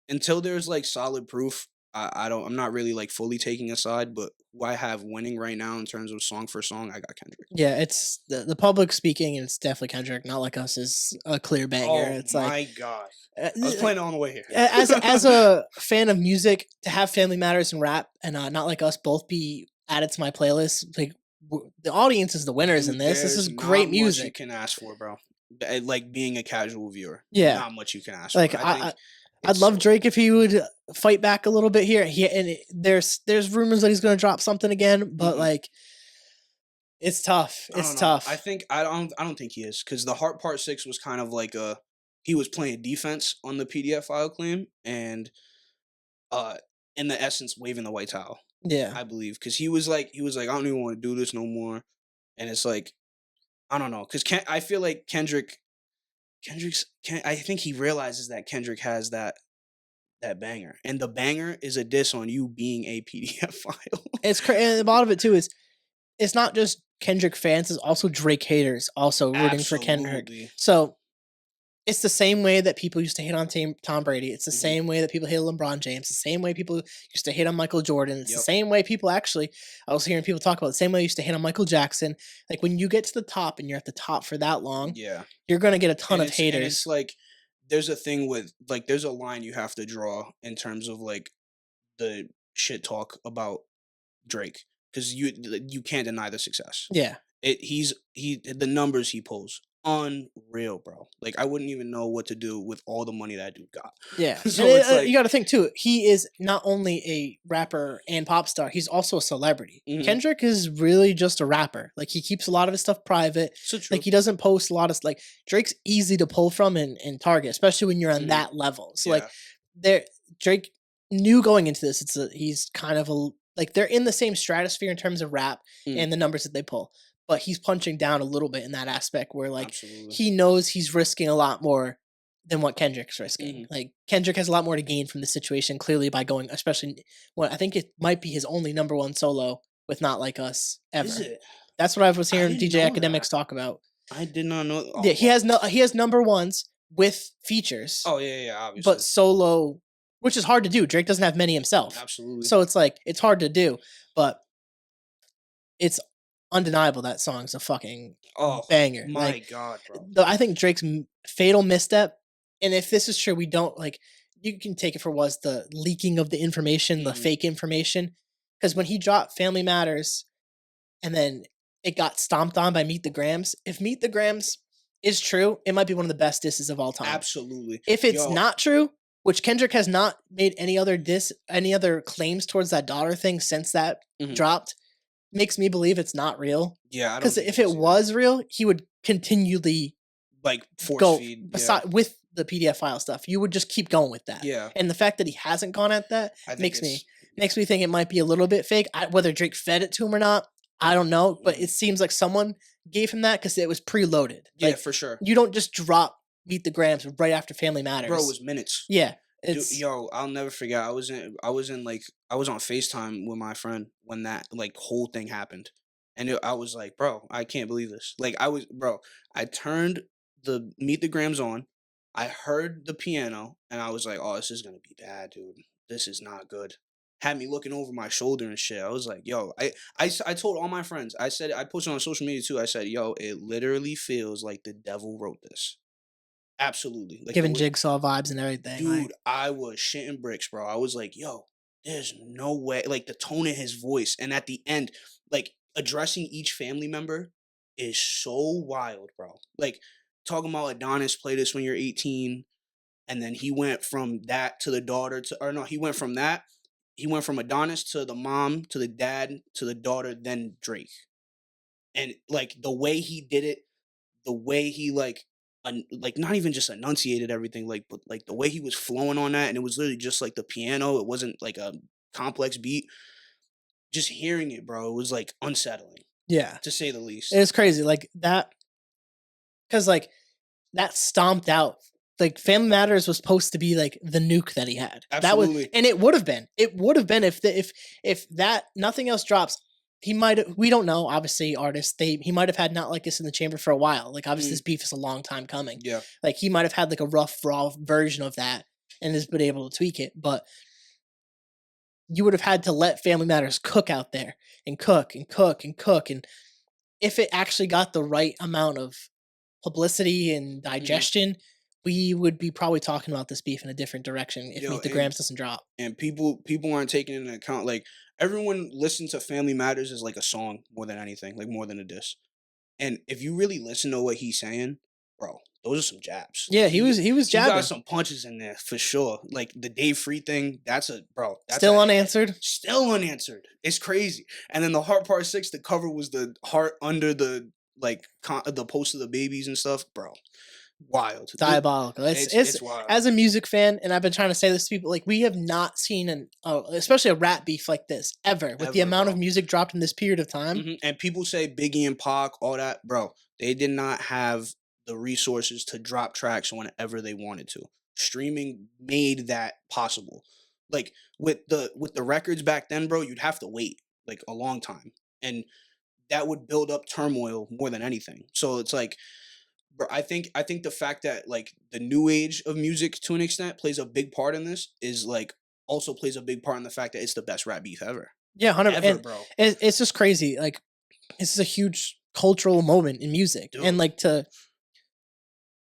until there's like solid proof, I'm not really like fully taking a side, but who I have winning right now in terms of song for song, I got Kendrick. Yeah, it's the public speaking, and it's definitely Kendrick. Not like us is a clear banger. Oh It's like my god. uh, I was playing it on the way here. as a fan of music, to have Family Matters and rap and not like us both be added to my playlist, like the audience is the winners in Dude, this. This there's is great not much you music. can ask for, bro. Like being a casual viewer, Yeah, not much you can ask like for. I think I'd it's love so Drake if he would fight back a little bit here. There's rumors that he's going to drop something again, but mhm. like it's tough. I It's don't know. tough. I don't think he is because the Heart Part 6 was kind of like he was playing defense on the PDF file claim and uh in the essence waving the white towel. Yeah, I believe because he was like I don't even want to do this no more, and it's like I don't know because I feel like I think he realizes that Kendrick has that banger, and the banger is a diss on you being a PDF file. it's crazy. And a lot of it too is it's not just Kendrick fans; it's also Drake haters also rooting for Kendrick. Absolutely. So it's the same way that people used to hate on Tom Brady. It's the Mhm. same way that people hate on LeBron James. The same way people used to hate on Michael Jordan. It's the Yep. same way people actually. I was hearing people talk about the same way they used to hate on Michael Jackson. Like when you get to the top and you're at the top for that long, Yeah. you're gonna get a ton and of it's haters. like there's a thing with like there's a line you have to draw in terms of like the shit talk about Drake because you can't deny the success. Yeah, The numbers he pulls unreal, bro. Like I wouldn't even know what to do with all the money that dude got. yeah. And So it's you like got to think too. He is not only a rapper and pop star; he's also a celebrity. mhm, Kendrick is really just a rapper. Like he keeps a lot of his stuff private. so true. Like he doesn't post a lot of like Drake's easy to pull from and target, especially when you're on Mhm, that level. So like yeah. there Drake knew going into this, he's kind of like they're in the same stratosphere in terms of rap Mm, and the numbers that they pull. But he's punching down a little bit in that aspect where like absolutely. he knows he's risking a lot more than what Kendrick's risking. Mhm. Like Kendrick has a lot more to gain from the situation clearly by going, especially what I think it might be his only number one solo with Not Like Us ever. Is it? That's what I was I hearing didn't DJ know Academics that. talk about. I did not know. Yeah, Oh wow. he has number ones with features, Oh yeah, but obviously, solo, which is hard to do. Drake doesn't have many himself, absolutely. so it's like it's hard to do. But it's undeniable that song's a fucking Oh banger. my Like, god, bro. I think Drake's fatal misstep, and if this is true, we don't like. You can take it for was the leaking of the information, the Hmm. fake information, because when he dropped Family Matters, and then it got stomped on by Meet the Grams. If Meet the Grams is true, it might be one of the best disses of all time. Absolutely. If it's Yo. not true, which Kendrick has not made any other claims towards that daughter thing since that Mhm. dropped, makes me believe it's not real. Yeah, I don't Because think if it it is either. was real, he would continually Like force go feed. Yeah. beside with the PDF file stuff. You would just keep going with that. Yeah. And the fact that he hasn't gone at that I think makes it's me think it might be a little bit fake. Whether Drake fed it to him or not, I don't know. But Mhm. it seems like someone gave him that because it was preloaded. yeah, Like, for sure. you don't just drop Meet the Grams right after Family Bro, it Matters. was minutes. Yeah, Dude, yo, I'll never forget. I was in like I was on FaceTime with my friend when that like whole thing happened. And I was like, bro, I can't believe this. Like I turned the Meet the Grams on. I heard the piano and I was like, oh, this is gonna be bad, dude. This is not good. Had me looking over my shoulder and shit. I was like, yo, I told all my friends. I said I posted on social media too. I said, yo, it literally feels like the devil wrote this. Absolutely. Like the giving way Jigsaw vibes and everything. Like, dude, I was shitting bricks, bro. I was like, yo, there's no way. Like the tone in his voice, and at the end, like addressing each family member is so wild, bro. Like talking about Adonis play this when you're 18, and then he went from that to the daughter to, or no, he went from that. He went from Adonis to the mom to the dad to the daughter, then Drake. And like the way he did it, the way he like not even just enunciated everything, like but like the way he was flowing on that, and it was literally just like the piano. It wasn't like a complex beat. Just hearing it, bro, it was like unsettling yeah, to say the least. it's crazy. Like that, because like that stomped out. Like Family Matters was supposed to be like the nuke that he had. That was, Absolutely. and it would have been. It would have been if that nothing else drops. He might have. We don't know. Obviously, artists he might have had Not Like This in the chamber for a while. Like obviously, Mm. this beef is a long time coming. Yeah. Like he might have had like a rough raw version of that and has been able to tweak it. But you would have had to let Family Matters cook out there and cook and cook and cook. And if it actually got the right amount of publicity and Mhm. digestion, we would be probably talking about this beef in a different direction if Yo, Meet the Grams doesn't drop. and people aren't taking into account, like everyone listens to Family Matters as like a song more than anything, like more than a diss. And if you really listen to what he's saying, bro, those are some jabs. Yeah, Like he was he jabbing. got some punches in there for sure. Like the Dave Free thing, that's a bro. That's Still a, unanswered. still unanswered. It's crazy. And then the Heart Part 6, the cover was the heart under the like the post of the babies and stuff, bro. Wild. Diabolical. It's Wild. as a music fan, and I've been trying to say this to people, like we have not seen especially a rap beef like this ever with the Ever, amount bro. of music dropped in this period of time. Mhm. And people say Biggie and Pac, all that, bro. They did not have the resources to drop tracks whenever they wanted to. Streaming made that possible. Like with the records back then, bro, you'd have to wait like a long time, and that would build up turmoil more than anything. So it's like, bro, I think the fact that like the new age of music to an extent plays a big part in this is like also plays a big part in the fact that it's the best rap beef ever. Yeah, 100. Ever, And bro. it's just crazy. Like this is a huge cultural moment in music, Dude. and like to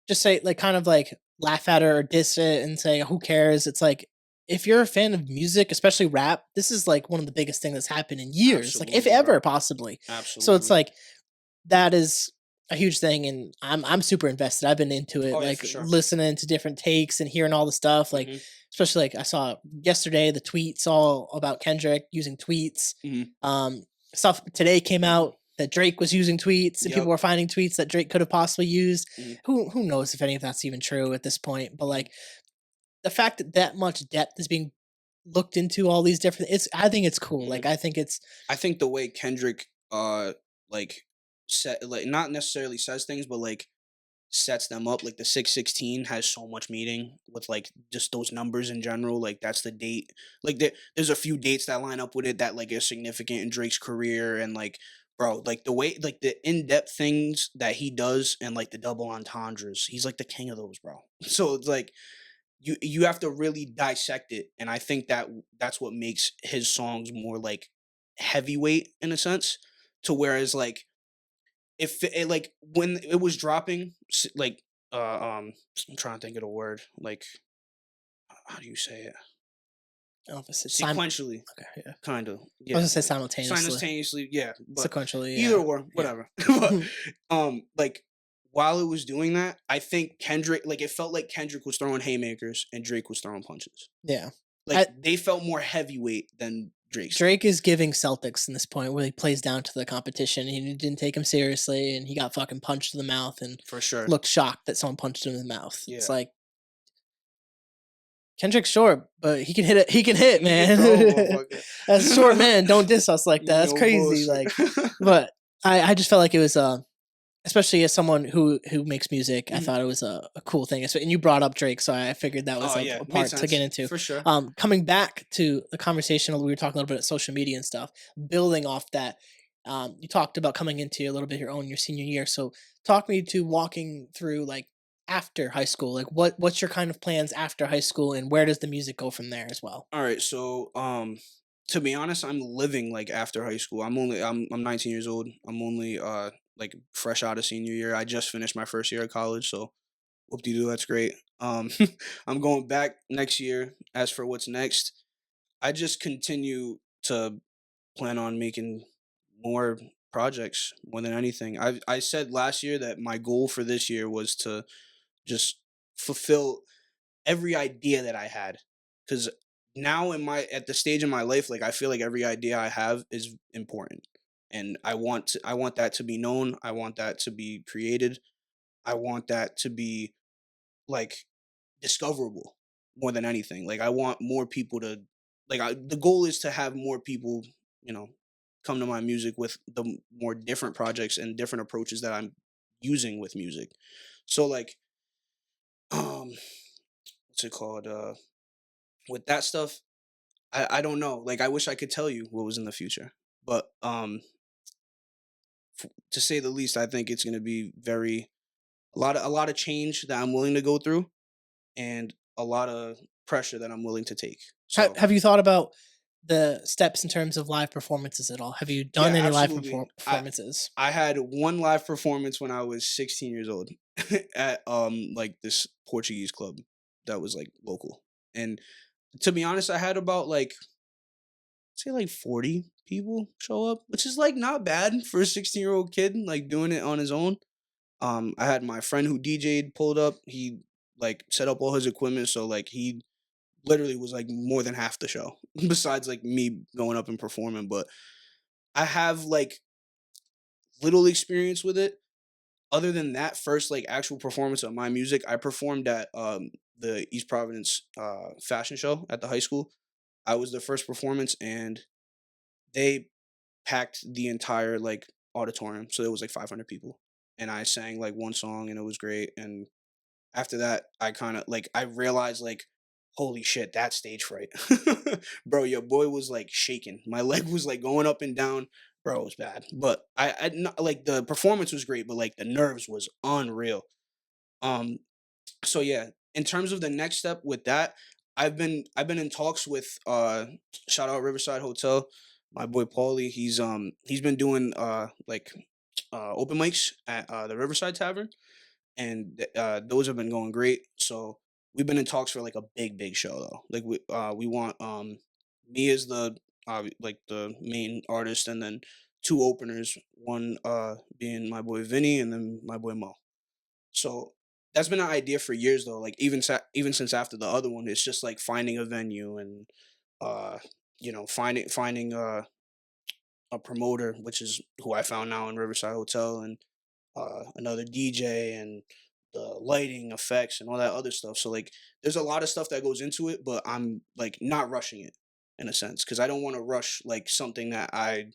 just say like kind of like laugh at it or diss it and say who cares. It's like if you're a fan of music, especially rap, this is like one of the biggest things that's happened in years, like if Absolutely, ever bro. possibly. Absolutely. So it's like that is a huge thing, and I'm super invested. I've been into it, Oh, yeah, like for sure. listening to different takes and hearing all the stuff. Like Mhm. especially like I saw yesterday the tweets all about Kendrick using tweets. Mhm. Stuff today came out that Drake was using tweets, and Yep. people were finding tweets that Drake could have possibly used. Mhm. Who knows if any of that's even true at this point? But like the fact that that much depth is being looked into all these different, I think it's cool. Like I think it's I think the way Kendrick like set like not necessarily says things, but like sets them up, like the 616 has so much meaning with like just those numbers in general. Like that's the date. Like there's a few dates that line up with it that like are significant in Drake's career, and like bro, like the way, like the in-depth things that he does and like the double entendres, he's like the king of those, bro. So it's like you have to really dissect it, and I think that's what makes his songs more like heavyweight in a sense. To whereas like if it, like when it was dropping, like I'm trying to think of the word, like how do you say it? I don't know if it's Sequentially, okay, yeah. kind of, I was yeah, gonna say like simultaneously, simultaneously, yeah, but sequentially, either yeah, or, yeah. whatever. But like while it was doing that, I think Kendrick, like it felt like Kendrick was throwing haymakers and Drake was throwing punches. Yeah. Like they felt more heavyweight than Drake's stuff. Drake is giving Celtics in this point where he plays down to the competition. He didn't take him seriously, and he got fucking punched in the mouth and For sure. looked shocked that someone punched him in the mouth. It's Yeah. like Kendrick's short, but he can hit it. He can hit, He can throw a man. motherfucker. As a short man, don't diss us like that. That's No crazy. Like, bullshit. but I just felt like it was especially as someone who makes music, I Mhm. thought it was a cool thing. And you brought up Drake, so I figured that was Oh a yeah, made part to get sense. into. For sure. Coming back to the conversation, we were talking a little bit of social media and stuff. Building off that, you talked about coming into a little bit your senior year. So talk me to walking through like after high school. Like what's your kind of plans after high school, and where does the music go from there as well? All right, so to be honest, I'm living like after high school. I'm 19 years old. I'm only like fresh out of senior year. I just finished my first year of college, so whoop de doo, that's great. I'm going back next year. As for what's next, I just continue to plan on making more projects more than anything. I said last year that my goal for this year was to just fulfill every idea that I had, because now in my at the stage in my life, like I feel like every idea I have is important, and I want that to be known. I want that to be created. I want that to be like discoverable more than anything. Like I want more people to the goal is to have more people, you know, come to my music with the more different projects and different approaches that I'm using with music. So like um what's it called? With that stuff, I don't know. Like I wish I could tell you what was in the future. But to say the least, I think it's going to be very a lot of change that I'm willing to go through, and a lot of pressure that I'm willing to take. So Have you thought about the steps in terms of live performances at all? Have you done yeah, any live absolutely. performances? I had one live performance when I was 16 years old at like this Portuguese club that was like local. And to be honest, I had about like say like 40 people show up, which is like not bad for a 16-year-old kid like doing it on his own. I had my friend who DJ'd pulled up. He like set up all his equipment, so like he literally was like more than half the show besides like me going up and performing. But I have like little experience with it. Other than that first like actual performance of my music, I performed at the East Providence fashion show at the high school. I was the first performance, and they packed the entire like auditorium, so it was like 500 people, and I sang like one song and it was great. And after that, I kind of like I realized like, holy shit, that stage fright, bro. Your boy was like shaking. My leg was like going up and down, bro. It was bad, but I not, like the performance was great, but like the nerves was unreal. Um, so yeah, in terms of the next step with that, I've been in talks with shout out Riverside Hotel, my boy Paulie. He's been doing like open mics at the Riverside Tavern, and those have been going great. So we've been in talks for like a big show though. Like we want me as the like the main artist, and then two openers, one being my boy Vinny and then my boy Mo. So that's been an idea for years though. Like even since after the other one, it's just like finding a venue and uh finding a promoter, which is who I found now in Riverside Hotel, and another DJ and the lighting effects and all that other stuff. So like there's a lot of stuff that goes into it, but I'm like not rushing it in a sense, because I don't want to rush like something that I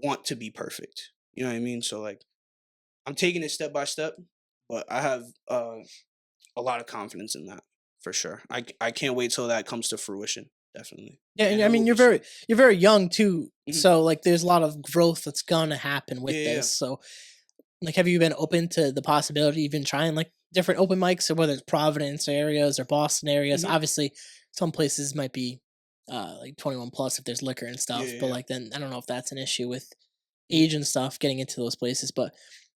want to be perfect. You know what I mean? So like I'm taking it step by step, but I have a lot of confidence in that for sure. I can't wait till that comes to fruition. definitely. Yeah, and And I it mean will be soon. you're very young too, Mhm. so like there's a lot of growth that's gonna happen Yeah, with yeah, yeah. this. So like, have you been open to the possibility, you've been trying like different open mics, or whether it's Providence areas or Boston areas? Mhm. Obviously, some places might be like 21 plus if there's liquor and Yeah, stuff, yeah, but yeah. like then I don't know if that's an issue with Mhm. age and stuff getting into those places. But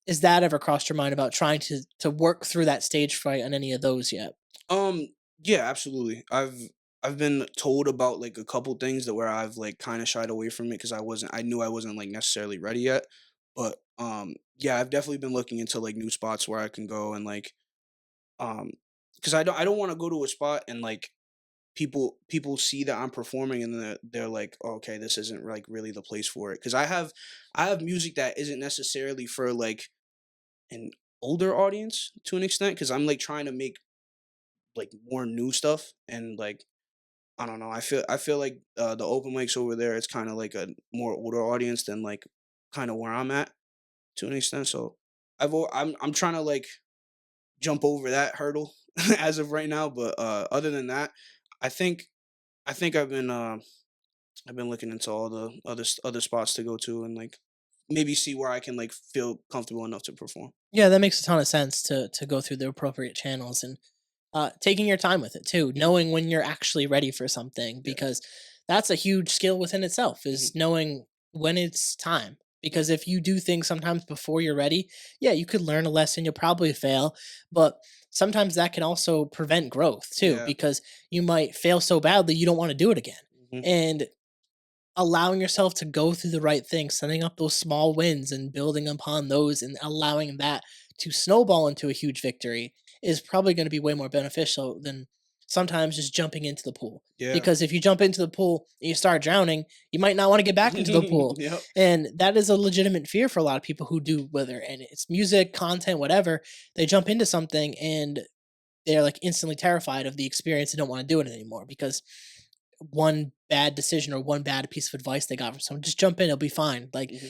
is that ever crossed your mind about trying to work through that stage fright on any of those yet? Um, yeah, absolutely. I've been told about like a couple things that where I've like kind of shied away from it because I knew I wasn't like necessarily ready yet. But yeah, I've definitely been looking into like new spots where I can go and like um because I don't want to go to a spot and like people see that I'm performing and they're like, "Oh, okay, this isn't like really the place for it." Because I have music that isn't necessarily for like an older audience to an extent because I'm like trying to make like more new stuff and like I don't know. I feel like the open mics over there it's kind of like a more older audience than like kind of where I'm at to an extent. So I'm trying to like jump over that hurdle as of right now. But other than that, I think I think I've been looking into all the other spots to go to and like maybe see where I can like feel comfortable enough to perform. Yeah, that makes a ton of sense to go through the appropriate channels and taking your time with it too, Mhm. knowing when you're actually ready for something, Yeah. because that's a huge skill within itself, Hmm. is knowing when it's time. Yeah. Because if you do things sometimes before you're ready, yeah, you could learn a lesson, you'll probably fail, but sometimes that can also prevent growth too, Yeah. because you might fail so badly you don't want to do it again. Hmm. And allowing yourself to go through the right things, setting up those small wins and building upon those and allowing that to snowball into a huge victory is probably going to be way more beneficial than sometimes just jumping into the pool. Yeah. Because if you jump into the pool and you start drowning, you might not want to get back into the pool. Yep. And that is a legitimate fear for a lot of people who do, whether and it's music, content, whatever, they jump into something and they're like instantly terrified of the experience and don't want to do it anymore because one bad decision or one bad piece of advice they got from someone, just jump in, it'll be fine. Like Hmm.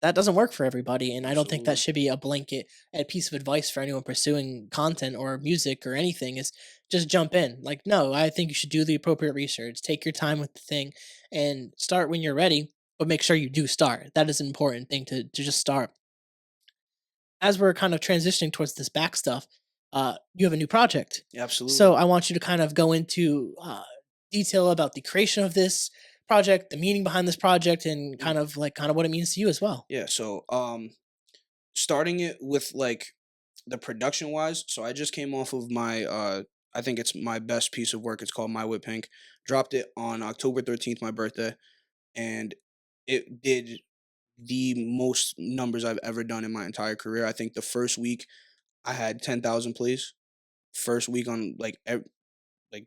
that doesn't work for everybody. And I don't think that Absolutely. should be a blanket piece of advice for anyone pursuing content or music or anything is just jump in. Like, no, I think you should do the appropriate research, take your time with the thing and start when you're ready, but make sure you do start. That is an important thing to just start. As we're kind of transitioning towards this back stuff, you have a new project. Absolutely. So I want you to kind of go into detail about the creation of this project, the meaning behind this project, and Mhm. kind of what it means to you as well. Yeah. So starting it with like the production wise, so I just came off of my I think it's my best piece of work. It's called My Whip Pink. Dropped it on October 13th, my birthday, and it did the most numbers I've ever done in my entire career. I think the first week I had 10,000 plays. First week on like the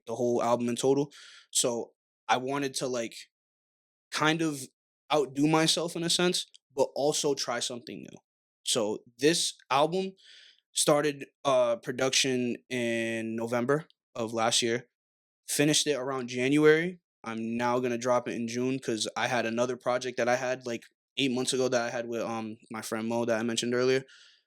whole album in total. So I wanted to like kind of outdo myself in a sense, but also try something new. So this album started production in November of last year. Finished it around January. I'm now gonna drop it in June because I had another project that I had like 8 months ago that I had with my friend Mo that I mentioned earlier.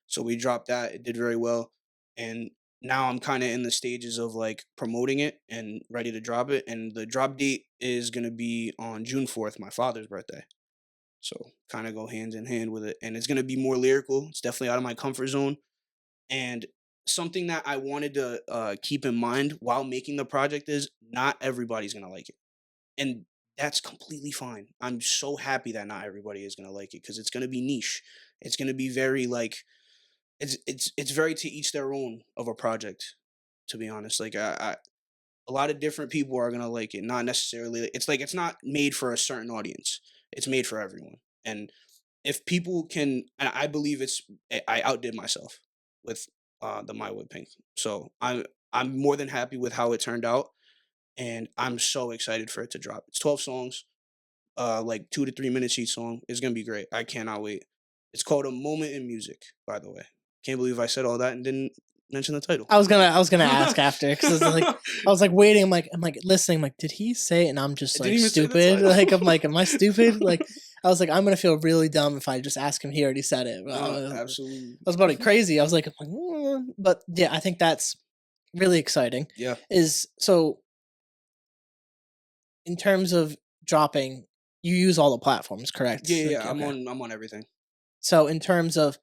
So we dropped that. It did very well, and now I'm kind of in the stages of like promoting it and ready to drop it. And the drop date is gonna be on June 4th, my father's birthday. So kind of go hands in hand with it, and it's gonna be more lyrical. It's definitely out of my comfort zone and something that I wanted to keep in mind while making the project is not everybody's gonna like it, and that's completely fine. I'm so happy that not everybody is gonna like it because it's gonna be niche. It's gonna be very like it's very to each their own of a project. To be honest, like a lot of different people are gonna like it. Not necessarily. It's like it's not made for a certain audience. It's made for everyone, and if people can and I believe I outdid myself with the My Wood Pink. So I'm more than happy with how it turned out and I'm so excited for it to drop. It's 12 songs, like 2 to 3 minutes each song. It's gonna be great. I cannot wait. It's called A Moment in Music, by the way. Can't believe I said all that and didn't mention the title. I was gonna ask after because I was like waiting. I'm like listening. I'm like, did he say it? And I'm I just didn't like even say the stupid. title. Like I'm like, am I stupid? Like I was like, I'm gonna feel really dumb if I just ask him. He already said it. No, I absolutely. was about it crazy. I was like, but yeah, I think that's really exciting. Yeah. Is so in terms of dropping, you use all the platforms, correct? Yeah, yeah, Like, yeah. okay. I'm on everything. So in terms of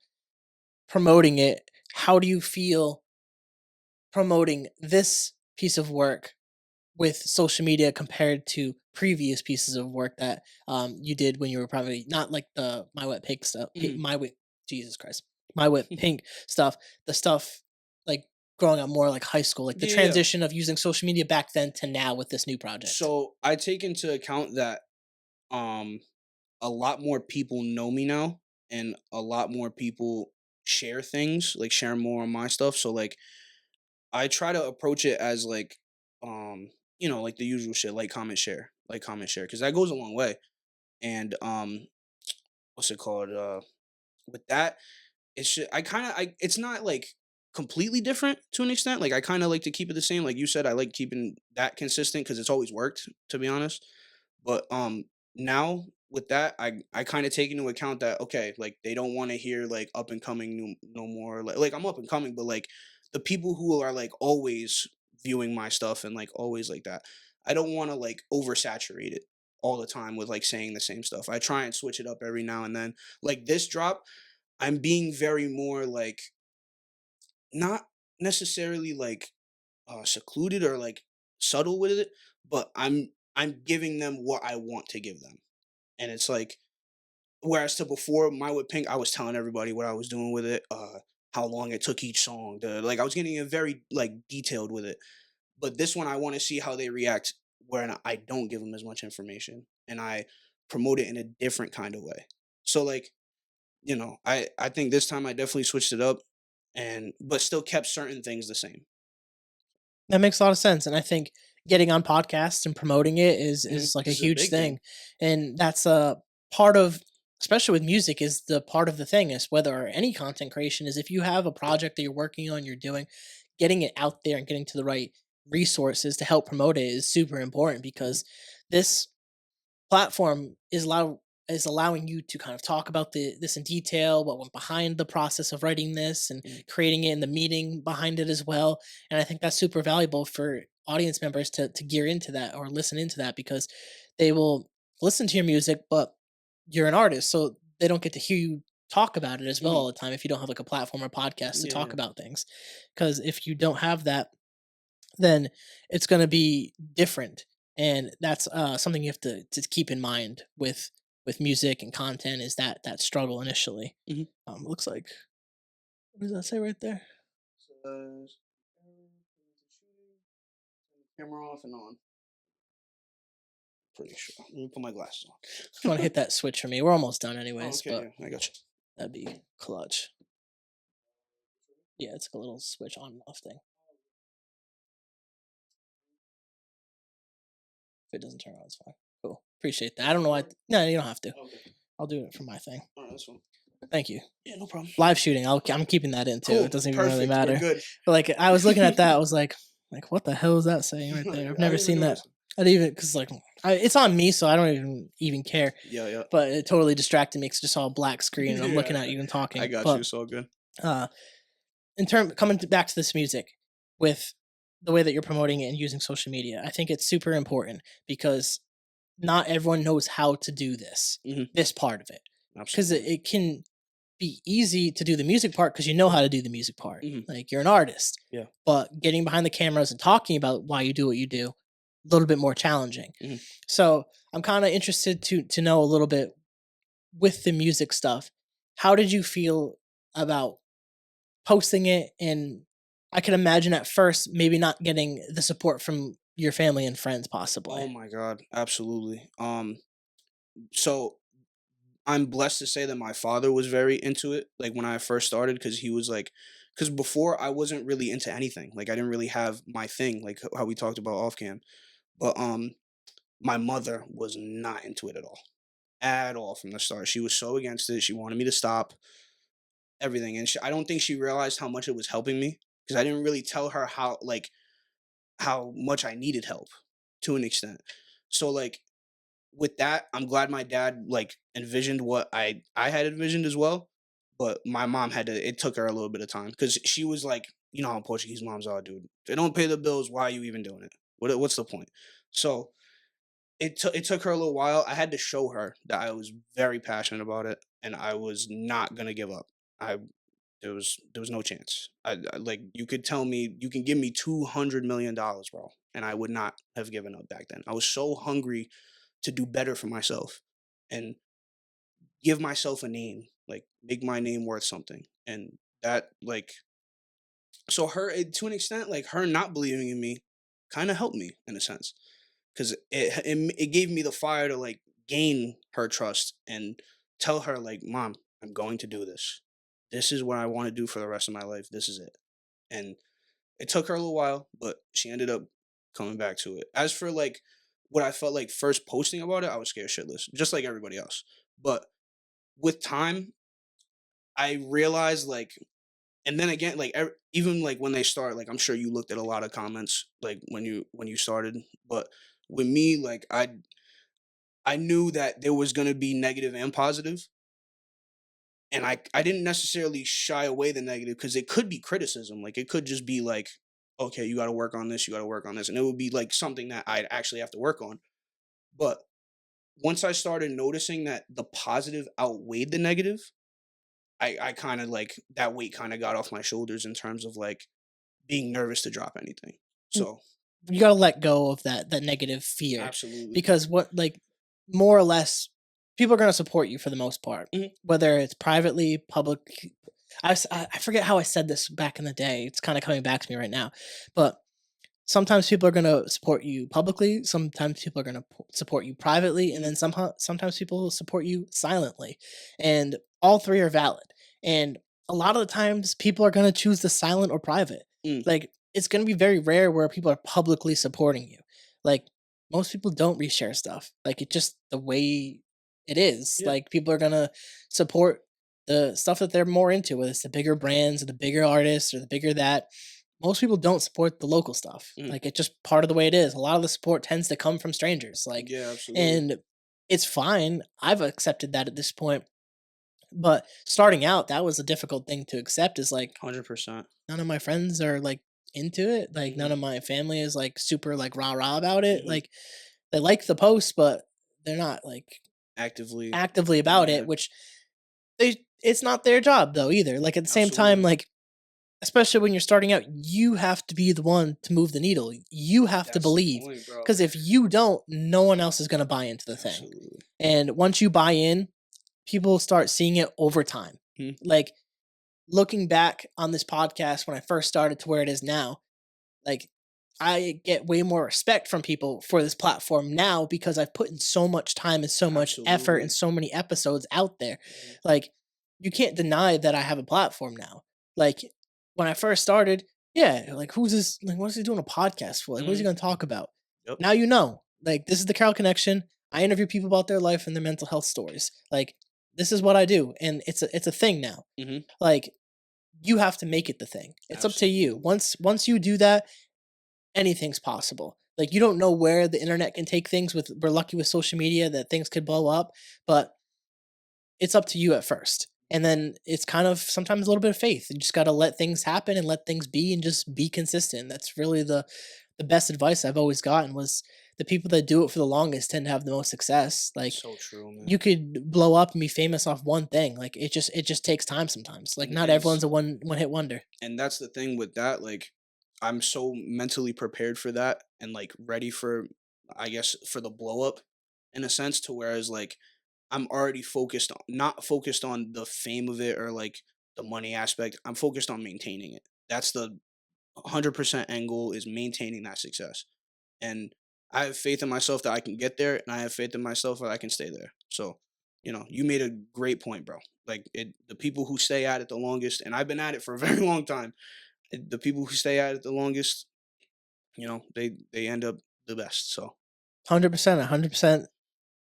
promoting it, how do you feel promoting this piece of work with social media compared to previous pieces of work that you did when you were probably not like the My Wet Pink stuff, Mhm. My Wet, Jesus Christ, My Wet Pink stuff, the stuff like growing up more like high school, like the Yeah, yeah. transition of using social media back then to now with this new project. So I take into account that um a lot more people know me now, and a lot more people share things, like share more on my stuff. So like I try to approach it as like like the usual shit, like comment share, because that goes a long way. And what's it called? With that, it's not like completely different to an extent. Like I kind of like to keep it the same. Like you said, I like keeping that consistent because it's always worked, to be honest. But now with that, I kind of take into account that okay, like they don't want to hear like up and coming new no more. Like I'm up and coming, but like the people who are like always viewing my stuff and like always like that, I don't want to like oversaturate it all the time with like saying the same stuff. I try and switch it up every now and then. Like this drop, I'm being very more like not necessarily like secluded or like subtle with it, but I'm giving them what I want to give them. And it's like whereas to before my with Pink, I was telling everybody what I was doing with it, how long it took each song. Like I was getting it very like detailed with it. But this one I want to see how they react when I don't give them as much information and I promote it in a different kind of way. So like I think this time I definitely switched it up and but still kept certain things the same. That makes a lot of sense, and I think getting on podcasts and promoting it is like a This is a huge big thing. thing, and that's a part of, especially with music, is the part of the thing is whether any content creation is if you have a project that you're working on, you're doing, getting it out there and getting to the right resources to help promote it is super important Mhm, because this platform is allowing you to kind of talk about this in detail, what went behind the process of writing this and mhm, creating it, and the meaning behind it as well. And I think that's super valuable for audience members to gear into that or listen into that because they will listen to your music, but you're an artist, so they don't get to hear you talk about it as well mhm. all the time if you don't have like a platform or podcast to Yeah, talk yeah. about things. Because if you don't have that, then it's going to be different, and that's something you have to keep in mind with music and content is that struggle initially. Mhm. Looks like, what does that say right there? Says, camera off and on. Pretty sure. Let me put my glasses on. If you want to hit that switch for me, we're almost done Oh, anyways, okay, but yeah, I got you. that'd be clutch. Yeah, it's like a little switch on and off thing. If it doesn't turn on, it's fine. Cool, appreciate that. I don't know why. No, you don't have to. Okay. I'll do it for my thing. All right, that's fine. Thank you. Yeah, no problem. Live shooting, I'm keeping that in too. It Cool. doesn't even really Perfect. We're matter. good. But like I was looking at that, I was like, what the hell is that saying right there? I've I never didn't even seen that. notice. I didn't even because like it's on me, so I don't even care. Yeah, yeah. But it totally distracted me. It's just all black screen, and I'm Yeah. looking at you and I talking. got you. But It's all good. uh, back to this music with the way that you're promoting it and using social media, I think it's super important because not everyone knows how to do Hmm. this part of it because Absolutely. it can be easy to do the music part because you know how to do the music part. Hmm. Like you're an artist, Yeah. but getting behind the cameras and talking about why you do what you do, a little bit more challenging. Hmm. So I'm kind of interested to know a little bit with the music stuff. How did you feel about posting it? And I can imagine at first maybe not getting the support from your family and friends, possibly. Oh my God. Absolutely. So I'm blessed to say that my father was very into it, like when I first started, because he was like, because before I wasn't really into anything. Like I didn't really have my thing, like how we talked about off cam. But my mother was not into it at all from the start. She was so against it. She wanted me to stop everything, and I don't think she realized how much it was helping me because I didn't really tell her how much I needed help to an extent. So like with that, I'm glad my dad like envisioned what I had envisioned as well. But my mom had to. It took her a little bit of time because she was like, you know how Portuguese moms are, dude. If they don't pay the bills, why are you even doing it? What's the point? So it took her a little while. I had to show her that I was very passionate about it, and I was not gonna give up. I there was no chance. Like you could tell me you can give me $200 million, bro, and I would not have given up back then. I was so hungry to do better for myself and give myself a name, like make my name worth something, and that like so to an extent, like her not believing in me, kind of helped me in a sense because it gave me the fire to like gain her trust and tell her like, Mom, I'm going to do this. This is what I want to do for the rest of my life. This is it. And it took her a little while, but she ended up coming back to it. As for like what I felt like first posting about it, I was scared shitless, just like everybody else. But with time, I realized like, and then again, like even like when they start, like I'm sure you looked at a lot of comments like when you started, but with me, like I knew that there was gonna be negative and positive, and I didn't necessarily shy away the negative because it could be criticism, like it could just be like, okay, you got to work on this, you got to work on this, and it would be like something that I'd actually have to work on. But once I started noticing that the positive outweighed the negative, I kind of like that weight kind of got off my shoulders in terms of like being nervous to drop anything. So You gotta let go of that negative fear, absolutely. because what like more or less people are gonna support you for the most part, Mhm. whether it's privately, public. I forget how I said this back in the day. It's kind of coming back to me right now, but sometimes people are going to support you publicly, sometimes people are going to support you privately, and Mhm. then sometimes people will support you silently, and all three are valid. And a lot of the times people are going to choose the silent or private. Mm. Like it's going to be very rare where people are publicly supporting you. Like most people don't reshare stuff, like it's just the way it is. Yeah. Like people are going to support the stuff that they're more into, whether it's the bigger brands or the bigger artists or the bigger that. Most people don't support the local stuff. Mhm. Like it's just part of the way it is. A lot of the support tends to come from strangers. Like, Yeah, absolutely. and it's fine. I've accepted that at this point. But starting out, that was a difficult thing to accept. Is like 100%. none of my friends are like into it. Like none Mhm. of my family is like super like rah rah about it. Mhm. Like they like the post, but they're not like Actively. actively about Yeah. it. Which it's not their job though either. Like at the same time, Absolutely. like especially when you're starting out, you have to be the one to move the needle. You have to That's the believe, point, bro. because if you don't, no one else is going to buy into the thing. Absolutely. And once you buy in, people start seeing it over time. Mhm. Like looking back on this podcast when I first started to where it is now, like I get way more respect from people for this platform now because I've put in so much time and so much effort and Absolutely. so many episodes out there. Mhm. Like you can't deny that I have a platform now. Like when I first started, yeah, like who's this? Like what is he doing a podcast for? Like what is he Mhm. going to talk about? Yep. Now you know. Like this is the Carroll Connection. I interview people about their life and their mental health stories. Like this is what I do, and it's a thing now. Mhm. Like you have to make it the thing. It's up to you. Absolutely. Once you do that, anything's possible. Like you don't know where the internet can take things. With we're lucky with social media that things could blow up, but it's up to you at first. And then it's kind of sometimes a little bit of faith. You just got to let things happen and let things be and just be consistent. That's really the best advice I've always gotten was the people that do it for the longest tend to have the most success. Like So true, man. you could blow up and be famous off one thing. Like it just takes time sometimes. Like Mhm. not everyone's a one hit wonder. And that's the thing with that, like I'm so mentally prepared for that and like ready for, I guess, for the blow up in a sense, to whereas like I'm already focused on, not focused on the fame of it or like the money aspect. I'm focused on maintaining it. That's the 100% end goal, is maintaining that success. And I have faith in myself that I can get there, and I have faith in myself that I can stay there. So, you made a great point, bro. Like the people who stay at it the longest, and I've been at it for a very long time. The people who stay at it the longest, they end up the best. So, 100%, 100%.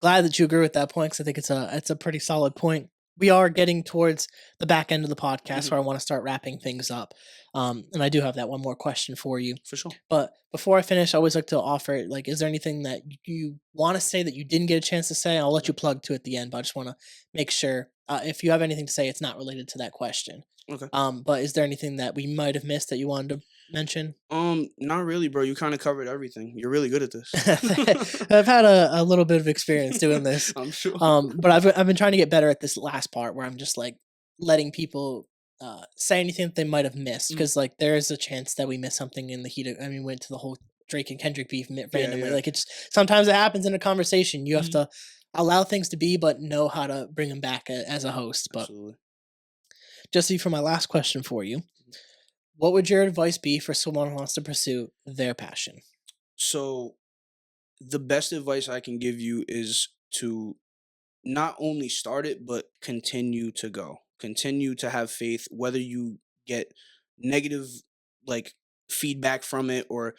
Glad that you agree with that point because I think it's a pretty solid point. We are getting towards the back end of the podcast mhm, where I want to start wrapping things up, and I do have that one more question for you. for sure. But before I finish, I always like to offer like, is there anything that you want to say that you didn't get a chance to say? I'll let Okay. you plug to at the end, but I just want to make sure if you have anything to say, it's not related to that question. Okay. But is there anything that we might have missed that you wanted to? mention? Not really, bro. You kind of covered everything. You're really good at this. I've had a little bit of experience doing this. I'm sure. But I've been trying to get better at this last part where I'm just like letting people say anything that they might have missed, Mm. because like there is a chance that we miss something in the heat of. I mean, went to the whole Drake and Kendrick beef randomly. Yeah. Like it's sometimes it happens in a conversation. You have Mhm. to allow things to be, but know how to bring them back as a host. But Absolutely. Jesse, for my last question for you, Mm-hmm. what would your advice be for someone who wants to pursue their passion? So the best advice I can give you is to not only start it, but continue to go. Continue to have faith, whether you get negative like feedback from it or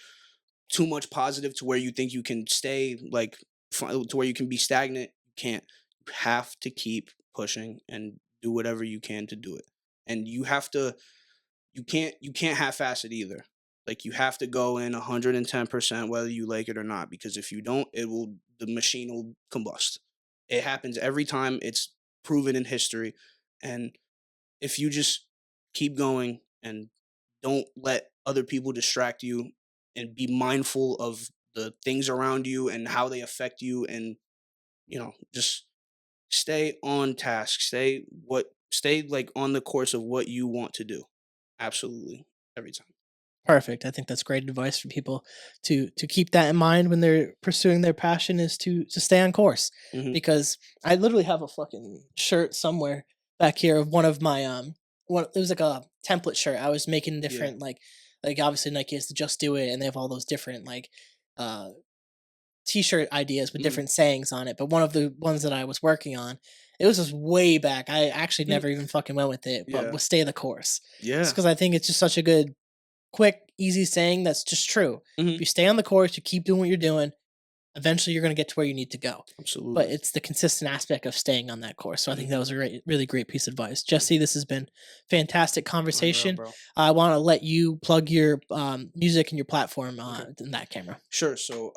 too much positive to where you think you can stay like to where you can be stagnant. You can't. You have to keep pushing and do whatever you can to do it. And you can't half-ass it either. Like you have to go in 110% whether you like it or not, because if you don't, the machine will combust. It happens every time. It's proven in history. And if you just keep going and don't let other people distract you and be mindful of the things around you and how they affect you, and just stay on task, stay like on the course of what you want to do. Absolutely. Every time. Perfect. I think that's great advice for people to keep that in mind when they're pursuing their passion, is to stay on course. Hmm. Because I literally have a fucking shirt somewhere back here of one of my one, it was like a template shirt. I was making Yeah. different like obviously Nike has to just do it, and they have all those different like uh t-shirt ideas with Hmm. different sayings on it. But one of the ones that I was working on, it was just way back. I actually never even fucking went with it, but Yeah. was stay the course. Just Yeah. because I think it's just such a good, quick, easy saying that's just true. If Hmm. you stay on the course, you keep doing what you're doing, eventually you're going to get to where you need to go. But Absolutely. it's the consistent aspect of staying on that course. So I think Hmm. that was a really great piece of advice. Jesse, this has been fantastic Unreal, conversation. bro. I want to let you plug your music and your platform Okay. in that camera. Sure. So,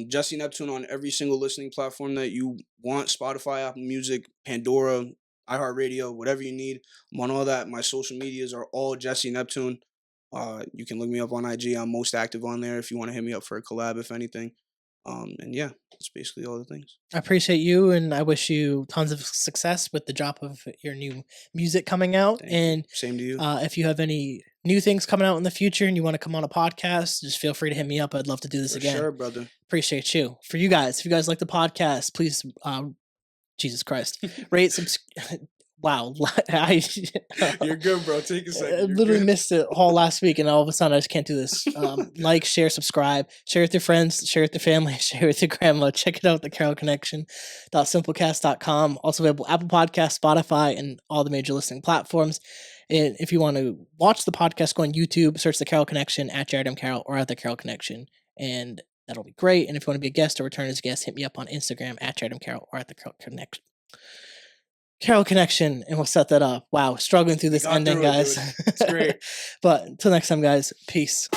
Jesse Neptune on every single listening platform that you want: Spotify, Apple Music, Pandora, iHeartRadio, whatever you need. I'm on all that. My social medias are all Jesse Neptune. You can look me up on IG. I'm most active on there if you want to hit me up for a collab, if anything. And yeah, that's basically all the things. I appreciate you, and I wish you tons of success with the drop of your new music coming out. Thank you. And Same to you. if you have any new things coming out in the future and you want to come on a podcast, just feel free to hit me up. I'd love to do this For again. sure, brother. Appreciate you. For you guys, if you guys like the podcast, please, Jesus Christ, rate, wow, You're good, bro. Take a I second. You're literally good. missed it all last week, and all of a sudden I just can't do this. Like, share, subscribe, share with your friends, share with your family, share with your grandma. Check it out, the Carroll Connection.simplecast.com. Also available Apple Podcasts, Spotify, and all the major listening platforms. And if you want to watch the podcast, go on YouTube, search the Carroll Connection at Jared M. Carroll or at the Carroll Connection, and that'll be great. And if you want to be a guest or return as a guest, hit me up on Instagram at Jared M. Carroll or at the Carroll Connection. Carroll Connection, and we'll set that up. Wow, struggling through this got ending, through it, guys. dude. It's great. But until next time, guys, peace.